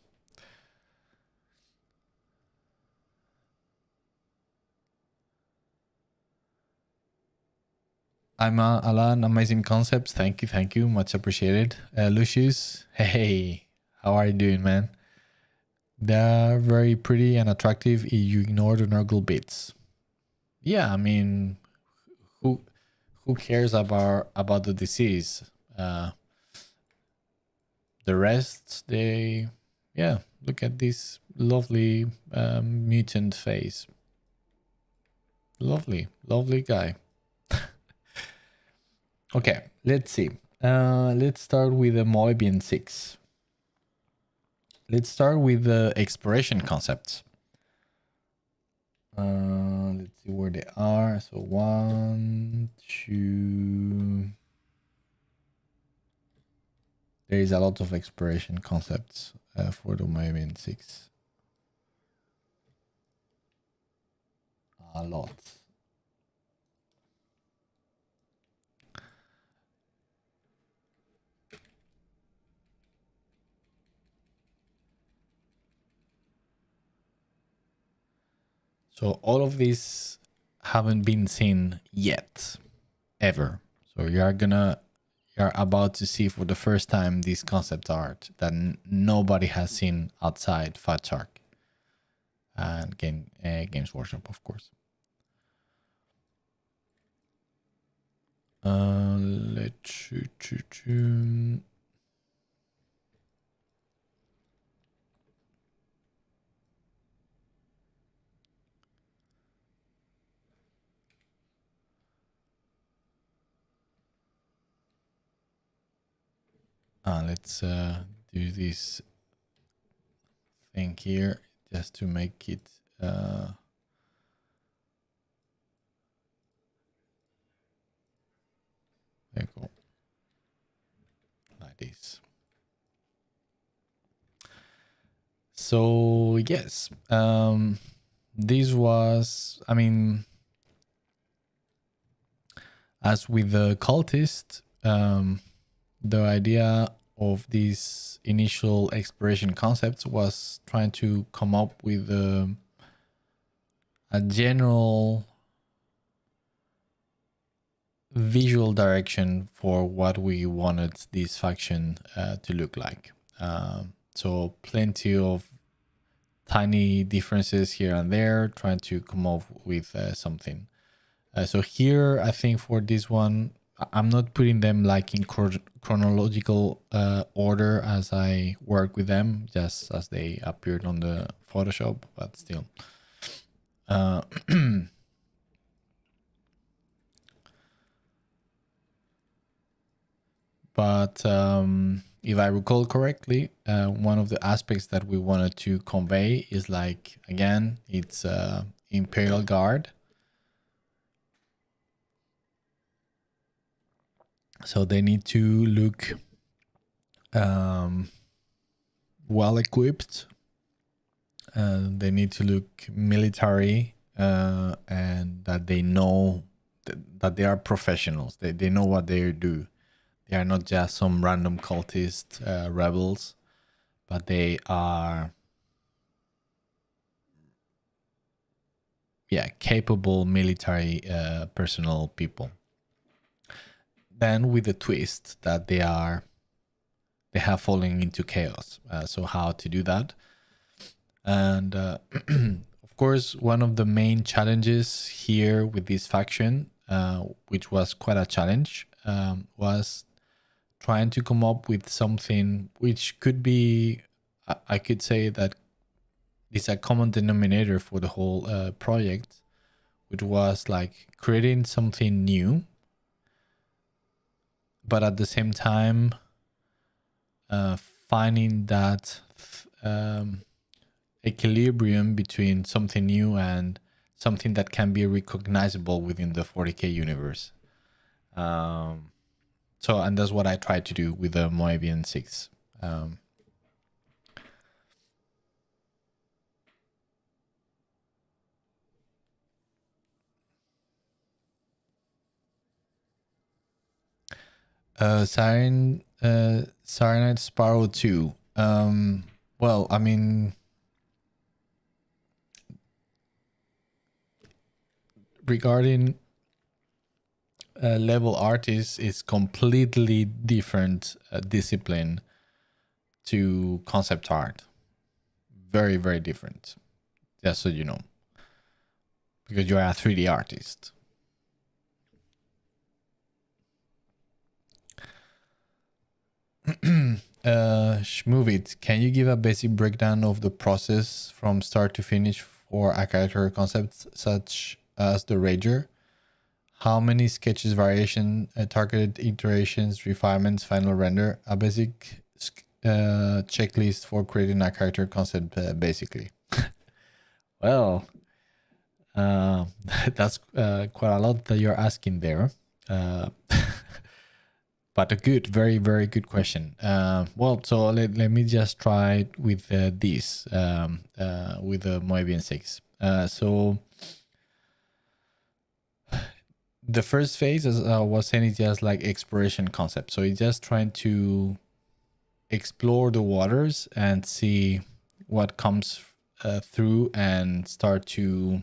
I'm Alan, amazing concepts. Thank you, much appreciated. Lucius, hey, how are you doing, man? They're very pretty and attractive if you ignore the Nurgle bits. Yeah, I mean, who cares about the disease? The rest, yeah, look at this lovely mutant face. Lovely guy. Okay, let's see. Let's start with the Moebian 6. Let's start with the exploration concepts. Let's see where they are. So 1, 2. There is a lot of exploration concepts for the Moebian 6. A lot. So all of these haven't been seen yet, ever. So you're about to see for the first time this concept art that nobody has seen outside Fat Shark and Games Workshop, of course. Let's do this thing here just to make it there you go, like this. So yes, this was, I mean, as with the cultist, the idea of these initial exploration concepts was trying to come up with a general visual direction for what we wanted this faction to look like. So plenty of tiny differences here and there, trying to come up with something. So here, I think for this one, I'm not putting them like in chronological order as I work with them, just as they appeared on the Photoshop, but still. But if I recall correctly, one of the aspects that we wanted to convey is like, again, it's Imperial Guard. So they need to look well equipped. They need to look military, and that they know that they are professionals. They know what they do. They are not just some random cultist rebels, but they are, capable military personnel people. Then with the twist that they have fallen into chaos. So how to do that? And of course, one of the main challenges here with this faction, which was quite a challenge, was trying to come up with something which could be, I could say that it's a common denominator for the whole project, which was like creating something new, but at the same time finding that equilibrium between something new and something that can be recognizable within the 40k universe. So, and that's what I tried to do with the Moabian 6. Cyanide Sparrow 2. Well, I mean, regarding level artists, is completely different discipline to concept art. Very, very different. Just so you know, because you're a 3D artist. Schmovit, can you give a basic breakdown of the process from start to finish for a character concept such as the Rager? How many sketches, variation, targeted iterations, refinements, final render? A basic checklist for creating a character concept, basically. Well, that's quite a lot that you're asking there. But a good, very, very good question. Well, so let me just try with this, with the Moabian 6. So the first phase, as I was saying, is just like exploration concept. So it's just trying to explore the waters and see what comes through and start to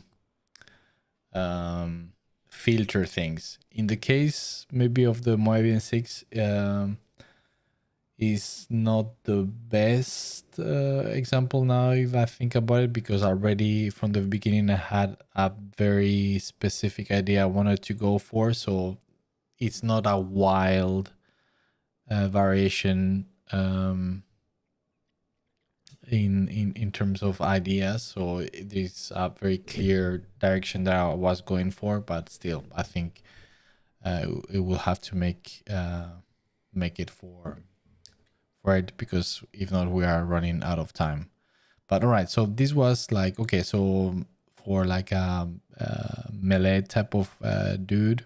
filter things. In the case maybe of the Moabian 6, is not the best example now if I think about it, because already from the beginning I had a very specific idea I wanted to go for, so it's not a wild variation in terms of ideas. So it is a very clear direction that I was going for, but still I think it will have to make it for it, because if not we are running out of time. But all right, so this was like, okay, so for like a melee type of dude,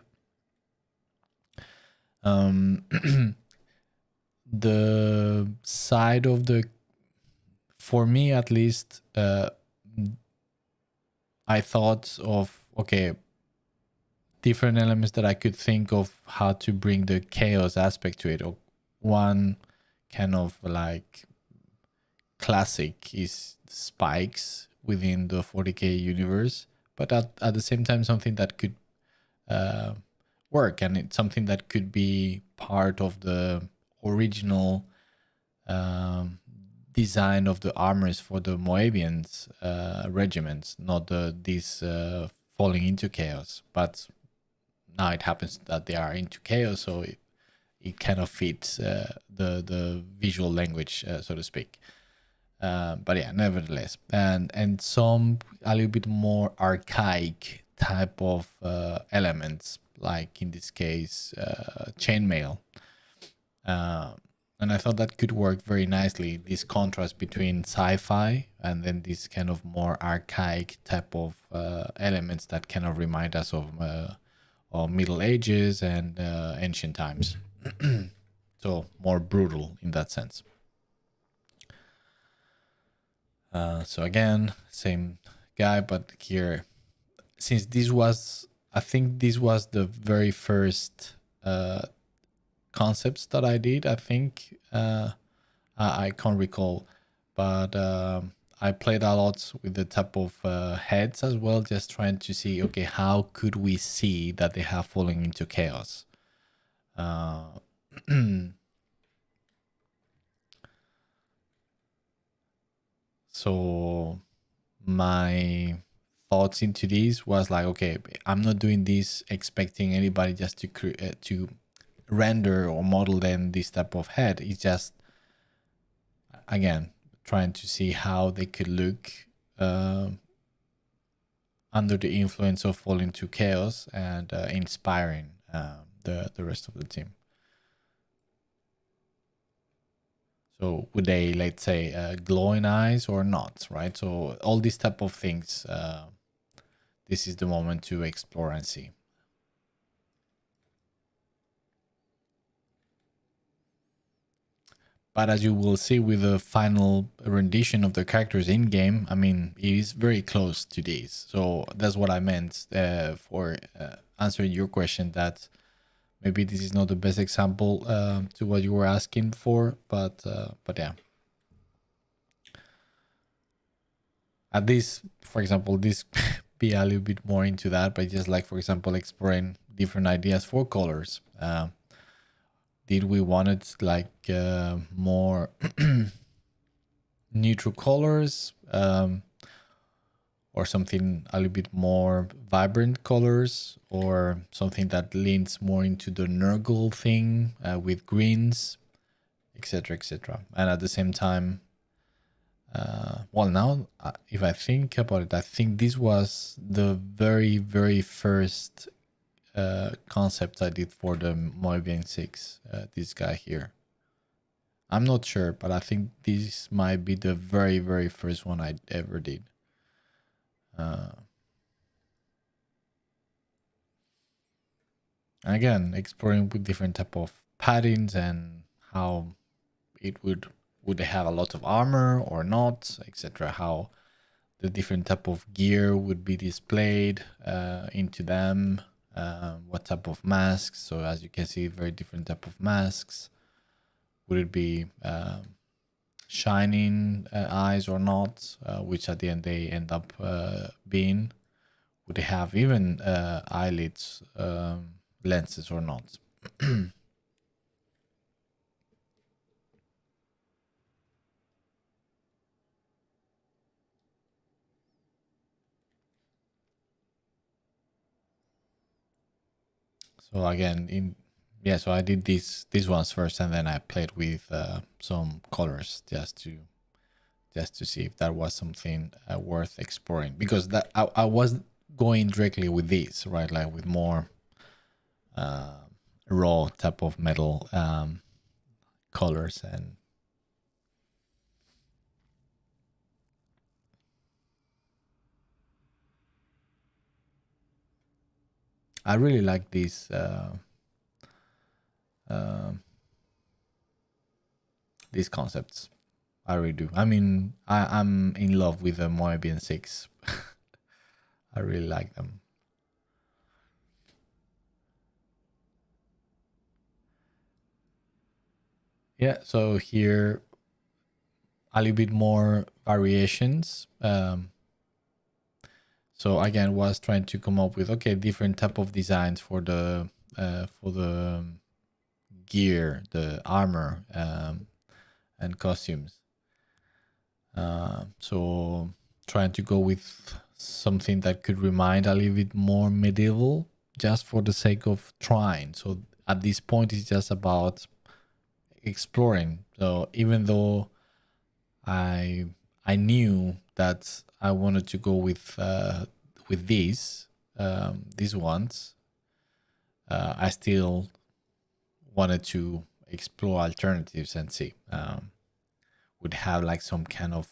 the side of the, for me at least, I thought of, okay, different elements that I could think of how to bring the chaos aspect to it. One kind of like classic is spikes within the 40k universe, but at the same time something that could work, and it's something that could be part of the original design of the armors for the Moabians regiments, not these falling into chaos. But now it happens that they are into chaos, so it kind of fits the visual language, so to speak. But yeah, nevertheless, and some a little bit more archaic type of elements, like in this case, chainmail. And I thought that could work very nicely. This contrast between sci-fi and then this kind of more archaic type of elements that kind of remind us of Middle Ages and ancient times. So more brutal in that sense. So again, same guy, but here, since this was, I think this was the very first concepts that I did. I think I can't recall, but I played a lot with the type of heads as well, just trying to see, okay, how could we see that they have fallen into chaos? So my thoughts into this was like, okay, I'm not doing this expecting anybody just to render or model them this type of head. It's just, again, trying to see how they could look under the influence of falling to chaos and inspiring the rest of the team. So would they, let's say, glowing eyes or not, right? So all these type of things, this is the moment to explore and see. But as you will see with the final rendition of the characters in game, I mean, it is very close to these. So that's what I meant for answering your question, that maybe this is not the best example to what you were asking for, but yeah. At least, for example, this be a little bit more into that, but just like, for example, exploring different ideas for colors. Did we want it like more neutral colors, or something a little bit more vibrant colors, or something that leans more into the Nurgle thing with greens, etc., etc. And at the same time, well, now if I think about it, I think this was the very, very first concept I did for the Moabian 6, this guy here. I'm not sure, but I think this might be the very, very first one I ever did. Again, exploring with different type of patterns and how it would they have a lot of armor or not, etc. How the different type of gear would be displayed into them, what type of masks. So as you can see, very different type of masks. Would it be shining eyes or not, which at the end they end up being? Would they have even eyelids, lenses or not? So again, so I did these ones first, and then I played with some colors just to see if that was something worth exploring, because that I was going directly with these, right, like with more raw type of metal colors. And I really like these concepts. I really do. I mean, I'm in love with the Moabian 6. I really like them. Yeah, so here a little bit more variations. So again, was trying to come up with okay different type of designs for the gear, the armor, and costumes. So trying to go with something that could remind a little bit more medieval, just for the sake of trying. So at this point, it's just about exploring. So even though I knew that I wanted to go with these ones, I still wanted to explore alternatives and see. Would have like some kind of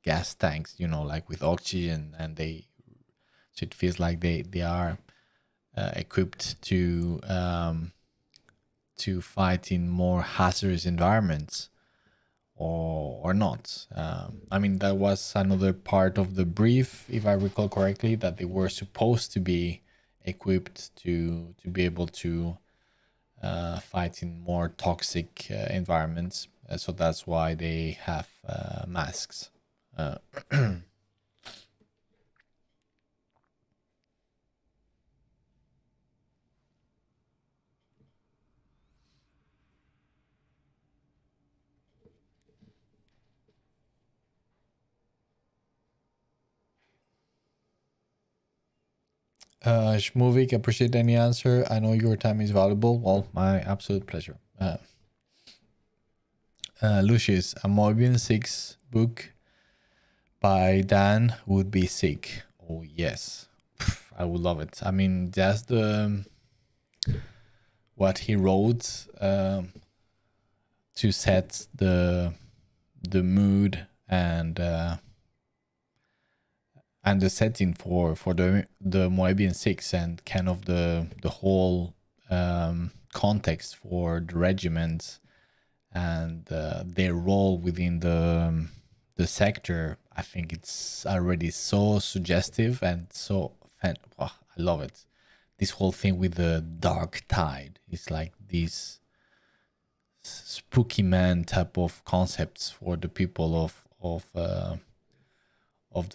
gas tanks, like with oxygen, and so it feels like they are equipped to fight in more hazardous environments, or not. I mean, that was another part of the brief, if I recall correctly, that they were supposed to be equipped to be able to fight in more toxic environments. So that's why they have masks. Uh, Shmuvik, appreciate any answer. I know your time is valuable. Well, my absolute pleasure. Lucius, a Mobian 6 book by Dan would be sick. Oh, yes. I would love it. I mean, just what he wrote to set the mood and the setting for the Moabian Six, and kind of the whole context for the regiment and their role within the sector. I think it's already so suggestive and so oh, I love it. This whole thing with the Darktide is like these spooky man type of concepts for the people of the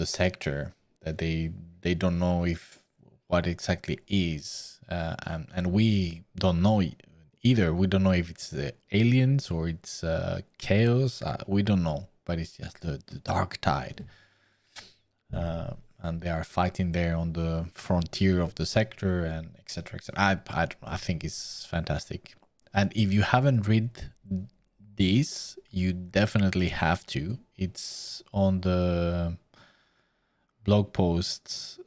sector, that they don't know if what exactly is, and we don't know either. We don't know if it's aliens or it's chaos. We don't know, but it's just the dark tide, and they are fighting there on the frontier of the sector, and etc. etc. I think it's fantastic, and if you haven't read this, you definitely have to. It's on the blog posts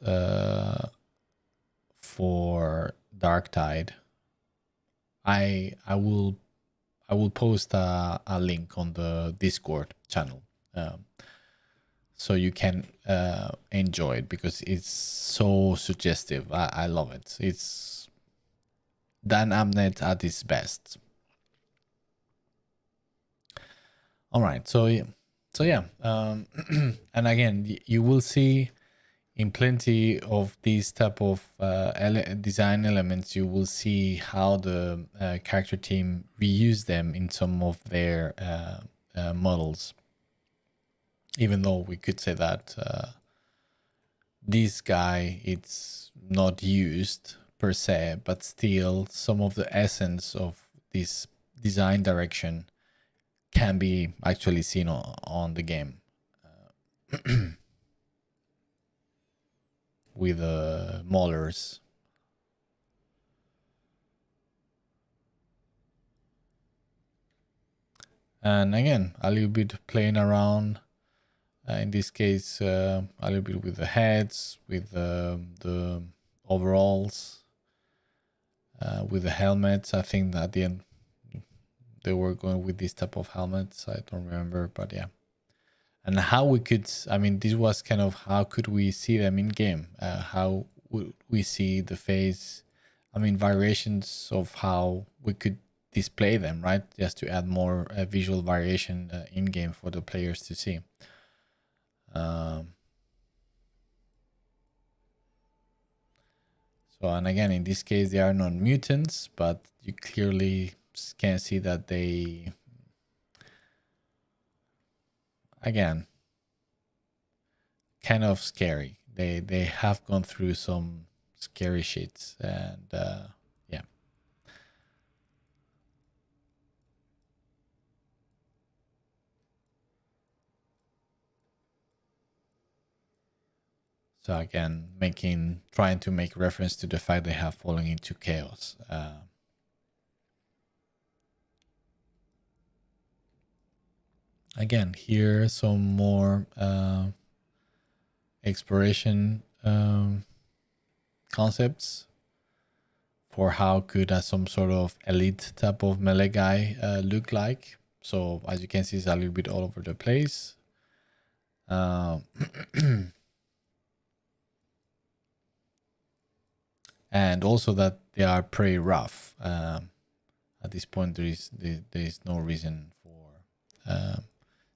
for Darktide. I will post a link on the Discord channel, so you can enjoy it, because it's so suggestive. I love it. It's Dan Abnett at his best. All right, so yeah, and again, you will see in plenty of these type of design elements, you will see how the character team reuse them in some of their models. Even though we could say that this guy, it's not used per se, but still some of the essence of this design direction can be actually seen on the game. With molars. And again, a little bit playing around. In this case, a little bit with the heads, with the overalls, with the helmets. I think at the end they were going with this type of helmets. I don't remember, but yeah. And how we could, I mean, this was kind of how could we see them in game? How would we see the face? I mean, variations of how we could display them, right? Just to add more visual variation in game for the players to see. So, and again, in this case, they are not mutants, but you clearly can see that they again, kind of scary. They have gone through some scary shits, and yeah. So again, trying to make reference to the fact they have fallen into chaos. Again, here some more exploration concepts for how could some sort of elite type of melee guy look like. So as you can see, it's a little bit all over the place. And also that they are pretty rough. At this point, there is no reason for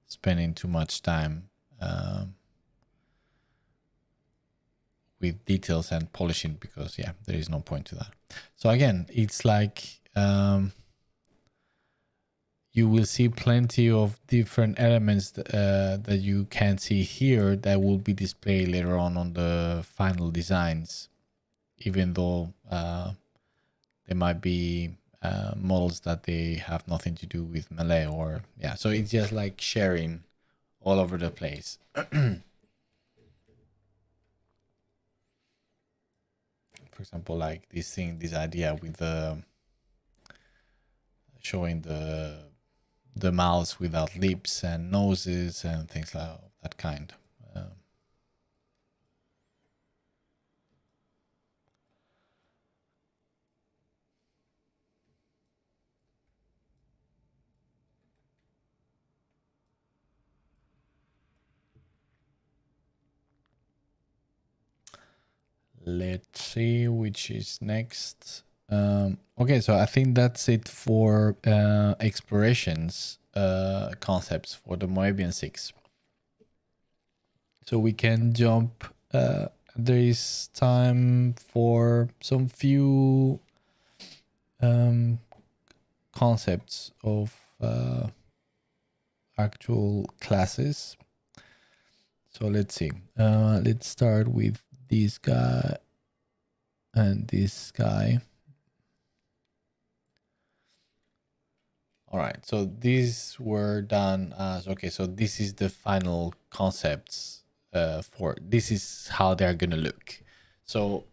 spending too much time with details and polishing, because yeah, there is no point to that. So again, it's like you will see plenty of different elements that you can see here that will be displayed later on the final designs, even though there might be models that they have nothing to do with melee, or yeah, so it's just like sharing all over the place. For example, like this idea with the showing the mouths without lips and noses and things like that kind. Let's see which is next. Okay, so I think that's it for explorations concepts for the Moebian 6. So we can jump. There is time for some few concepts of actual classes. So let's see. Let's start with this guy and this guy. All right, so these were done as, okay, so this is the final concepts for, this is how they're gonna look. So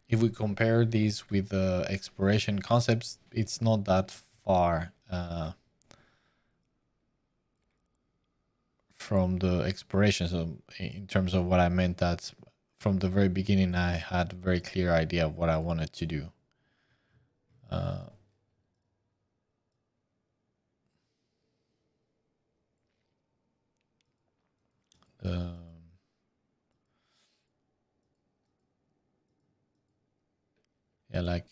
if we compare these with the exploration concepts, it's not that far from the exploration. So in terms of what I meant, that from the very beginning, I had a very clear idea of what I wanted to do. Yeah, like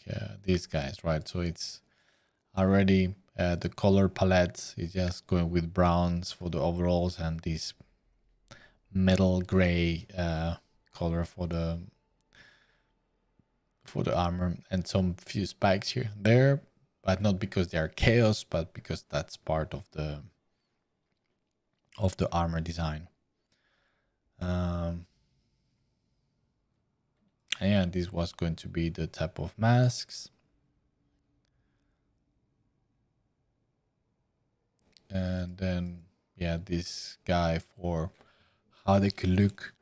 these guys, right? So it's already the color palette is just going with browns for the overalls and this metal gray color for the armor, and some few spikes here and there, but not because they are chaos, but because that's part of the armor design. And yeah, this was going to be the type of masks. And then yeah, this guy for how they could look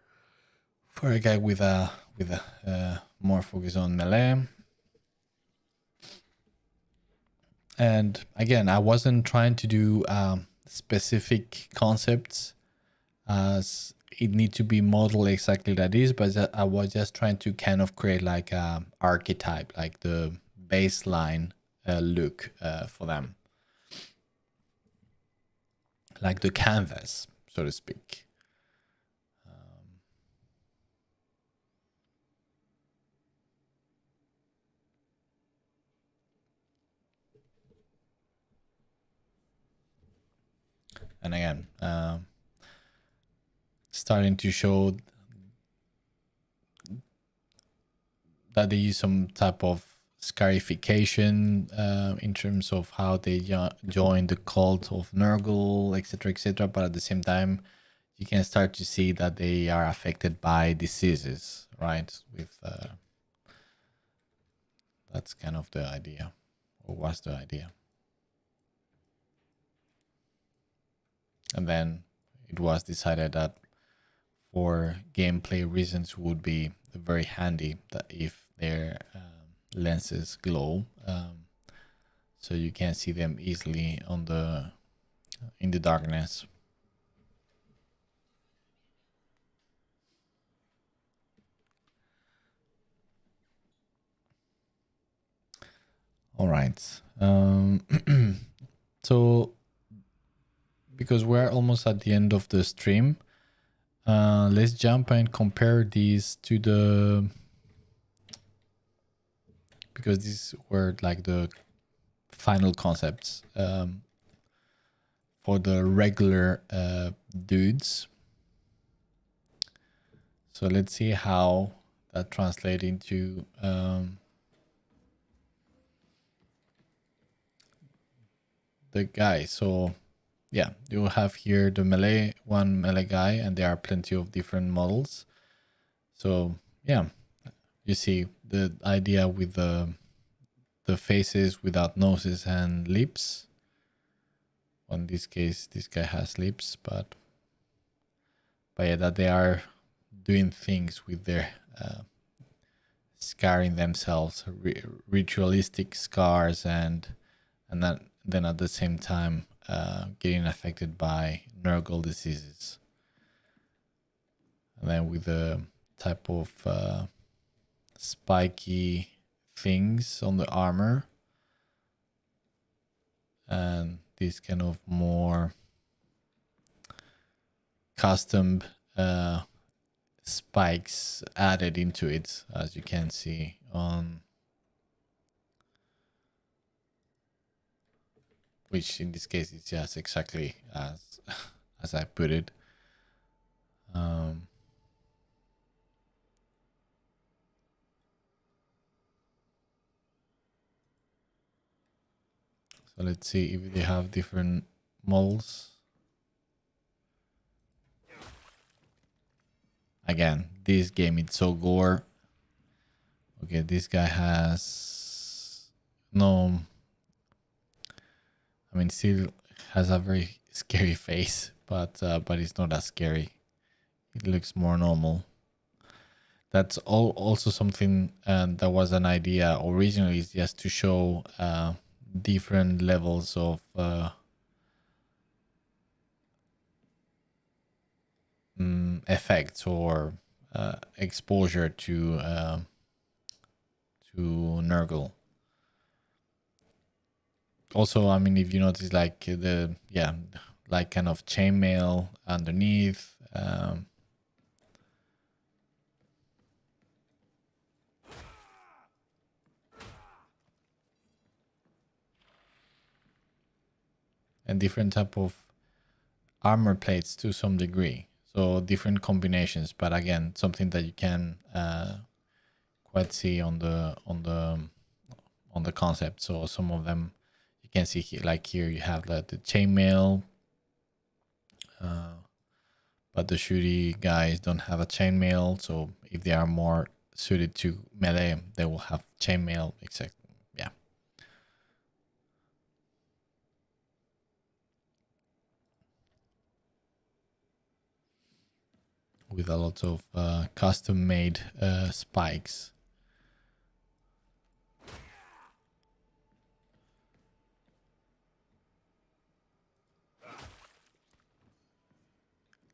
for a guy with a more focus on melee. And again, I wasn't trying to do specific concepts as it need to be modeled exactly like this, but I was just trying to kind of create like a archetype, like the baseline look for them, like the canvas, so to speak. And again, starting to show that they use some type of scarification in terms of how they join the cult of Nurgle, etc., etc. But at the same time, you can start to see that they are affected by diseases, right? With that's kind of the idea, or was the idea. And then it was decided that for gameplay reasons would be very handy that if their lenses glow, so you can see them easily in the darkness. All right. So because we're almost at the end of the stream, let's jump and compare these to because these were like the final concepts for the regular dudes. So let's see how that translates into the guy. So yeah, you have here the melee guy, and there are plenty of different models. So yeah, you see the idea with the faces without noses and lips. In this case, this guy has lips, but yeah, that they are doing things with their scarring themselves, ritualistic scars, and then at the same time getting affected by Nurgle diseases. And then with the type of spiky things on the armor, and this kind of more custom spikes added into it, as you can see on, which in this case is just exactly as as I put it. So let's see if they have different models. Again, this game, it's so gore. Okay, this guy has no, I mean, still has a very scary face, but it's not as scary. It looks more normal. That's also something that was an idea originally, is just to show different levels of effects or exposure to Nurgle. Also, I mean, if you notice, like like kind of chainmail underneath. And different type of armor plates to some degree. So different combinations, but again, something that you can quite see on the concept. So some of them you can see here, like here you have the chainmail, but the shooty guys don't have a chainmail. So if they are more suited to melee, they will have chainmail. Exactly. Yeah. With a lot of custom-made spikes.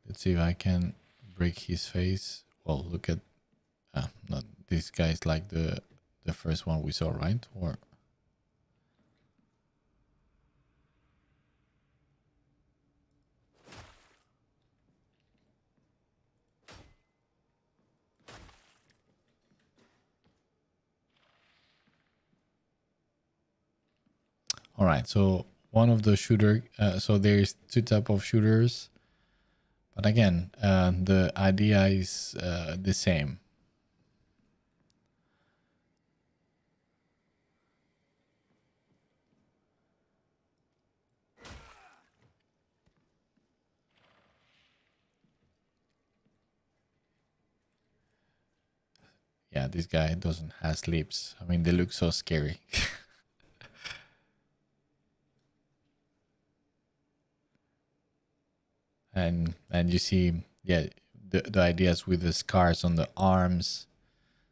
Let's see if I can break his face. Well, look at not this guy's like the first one we saw, right? Or all right, so one of the shooter, so there's two type of shooters, but again, the idea is the same. Yeah, this guy doesn't have lips. I mean, they look so scary. and you see, yeah, the ideas with the scars on the arms.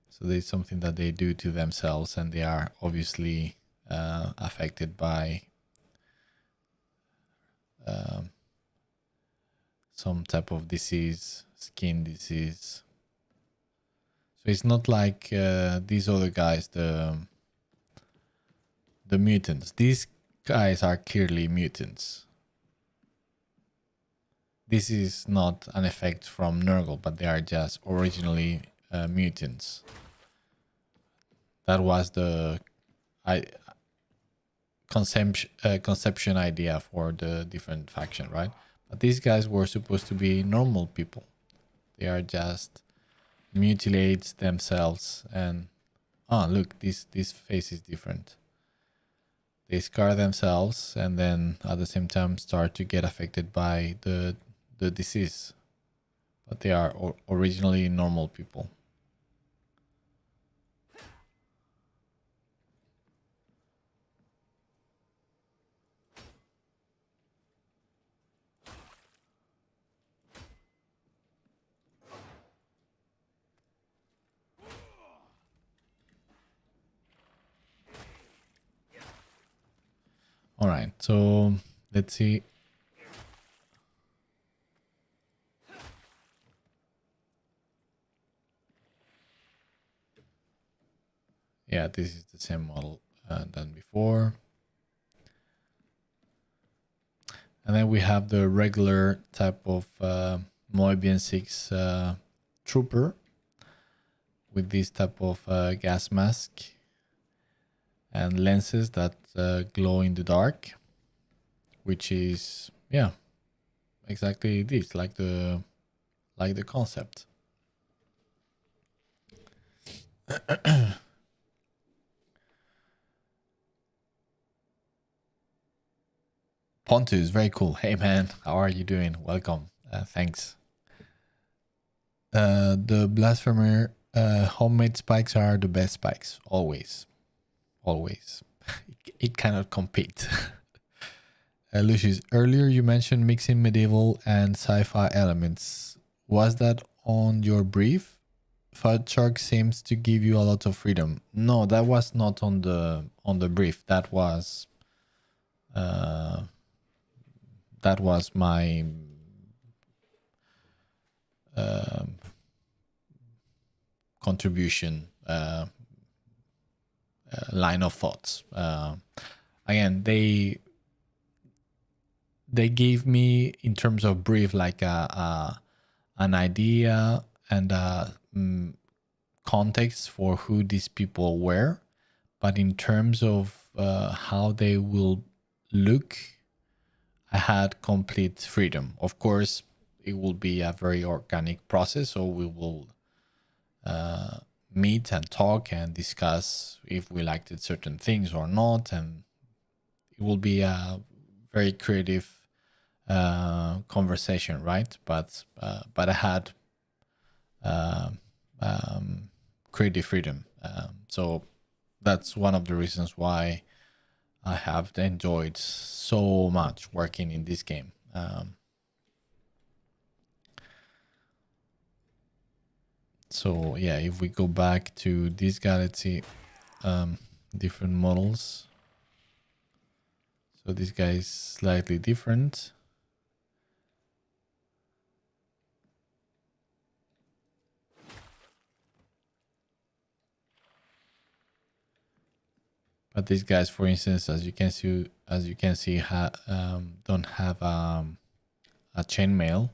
So there's something that they do to themselves, and they are obviously affected by um, some type of disease, skin disease. So it's not like these other guys, the mutants. These guys are clearly mutants. This is not an effect from Nurgle, but they are just originally mutants. That was the conception idea for the different faction, right? But these guys were supposed to be normal people. They are just mutilate themselves, and look, this face is different. They scar themselves, and then at the same time start to get affected by the disease. But they are originally normal people. All right, so let's see. Yeah, this is the same model than before. And then we have the regular type of Moebian 6 trooper with this type of gas mask and lenses that glow in the dark, which is, yeah, exactly this, like the concept. Pontus, very cool. Hey man, how are you doing? Welcome. Thanks. The Blasphemer homemade spikes are the best spikes. Always. It cannot compete. Lucius, earlier you mentioned mixing medieval and sci-fi elements. Was that on your brief? Fat Shark seems to give you a lot of freedom. No, that was not on the brief. That was my contribution line of thoughts. Again, they gave me, in terms of brief, like an idea and context for who these people were, but in terms of how they will look, I had complete freedom. Of course, it will be a very organic process, so we will meet and talk and discuss if we liked certain things or not, and it will be a very creative conversation, right? But I had creative freedom, so that's one of the reasons why I have enjoyed so much working in this game. So yeah, if we go back to this galaxy, different models. So this guy is slightly different. But these guys, for instance, as you can see, don't have a chainmail.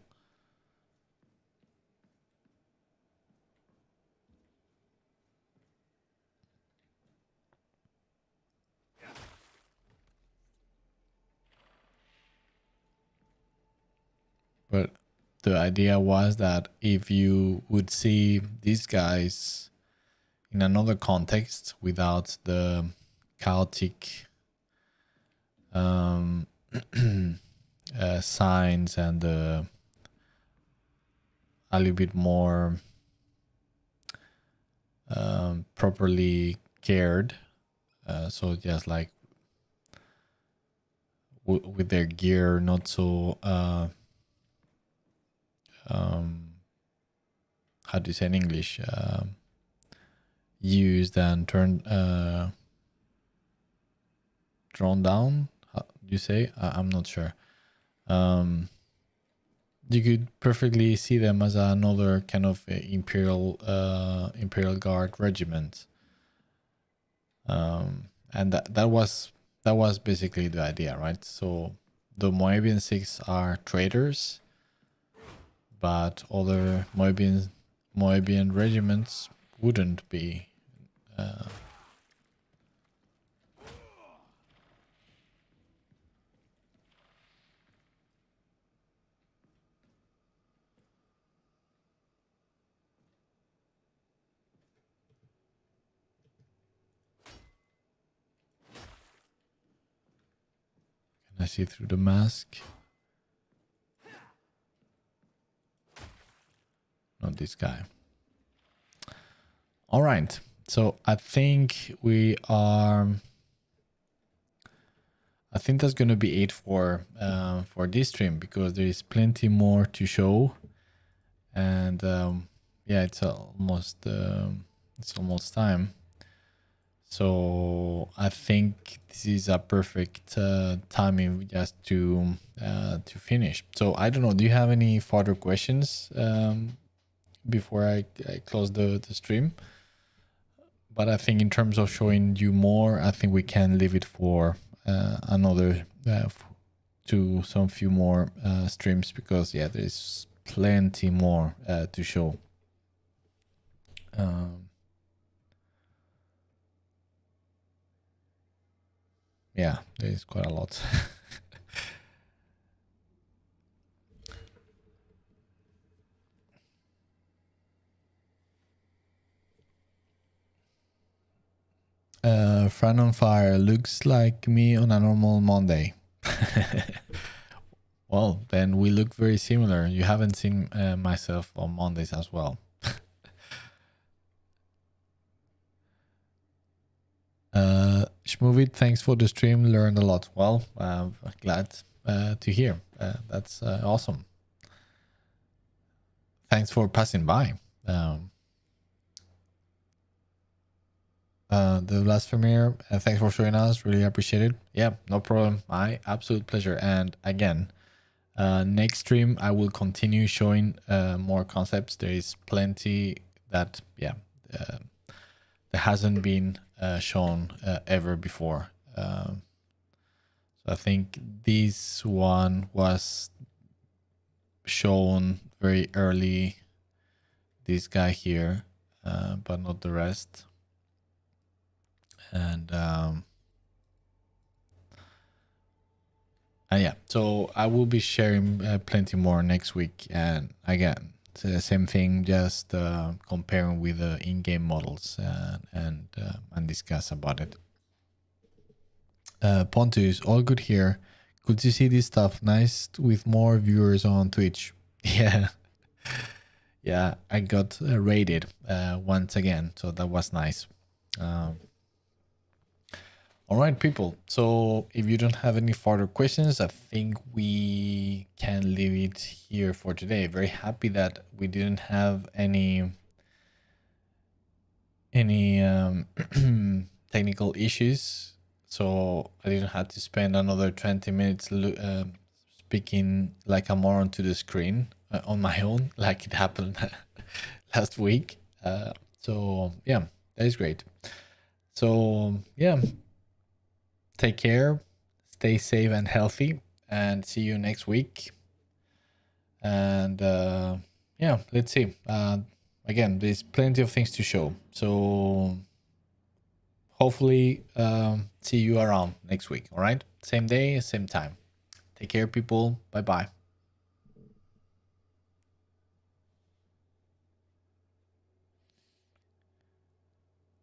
But the idea was that if you would see these guys in another context without the chaotic signs and a little bit more properly cared. So just like with their gear not so how do you say in English, used and turned drawn down, how do you say? I'm not sure. You could perfectly see them as another kind of imperial guard regiment, and that was basically the idea, right? So the Moabian 6 are traitors, but other Moabian regiments wouldn't be. Can I see through the mask? Not this guy. All right. So I think that's going to be it for this stream, because there is plenty more to show, and yeah, it's almost time. So I think this is a perfect timing just to finish. So I don't know. Do you have any further questions before I close the stream? But I think in terms of showing you more, I think we can leave it for another to some few more streams, because yeah, there's plenty more to show. Yeah, there's quite a lot. Fran on Fire looks like me on a normal Monday. Well, then we look very similar. You haven't seen myself on Mondays as well. Shmovit, thanks for the stream. Learned a lot. Well, glad to hear. That's awesome. Thanks for passing by. The Blasphemer, thanks for showing us. Really appreciate it. Yeah, no problem. My absolute pleasure. And again, next stream I will continue showing more concepts. There is plenty that that hasn't been shown ever before. So I think this one was shown very early, this guy here, but not the rest. And yeah, so I will be sharing plenty more next week. And again, it's the same thing, just comparing with the in-game models and discuss about it. Pontus, all good here. Good to see this stuff. Nice with more viewers on Twitch. Yeah. Yeah, I got rated once again, so that was nice. All right, people. So if you don't have any further questions, I think we can leave it here for today. Very happy that we didn't have any technical issues. So I didn't have to spend another 20 minutes speaking like a moron to the screen on my own, like it happened last week. So yeah, that is great. So yeah, take care, stay safe and healthy, and see you next week. And yeah, let's see. Again, there's plenty of things to show. So hopefully see you around next week. All right, same day, same time. Take care, people. Bye bye.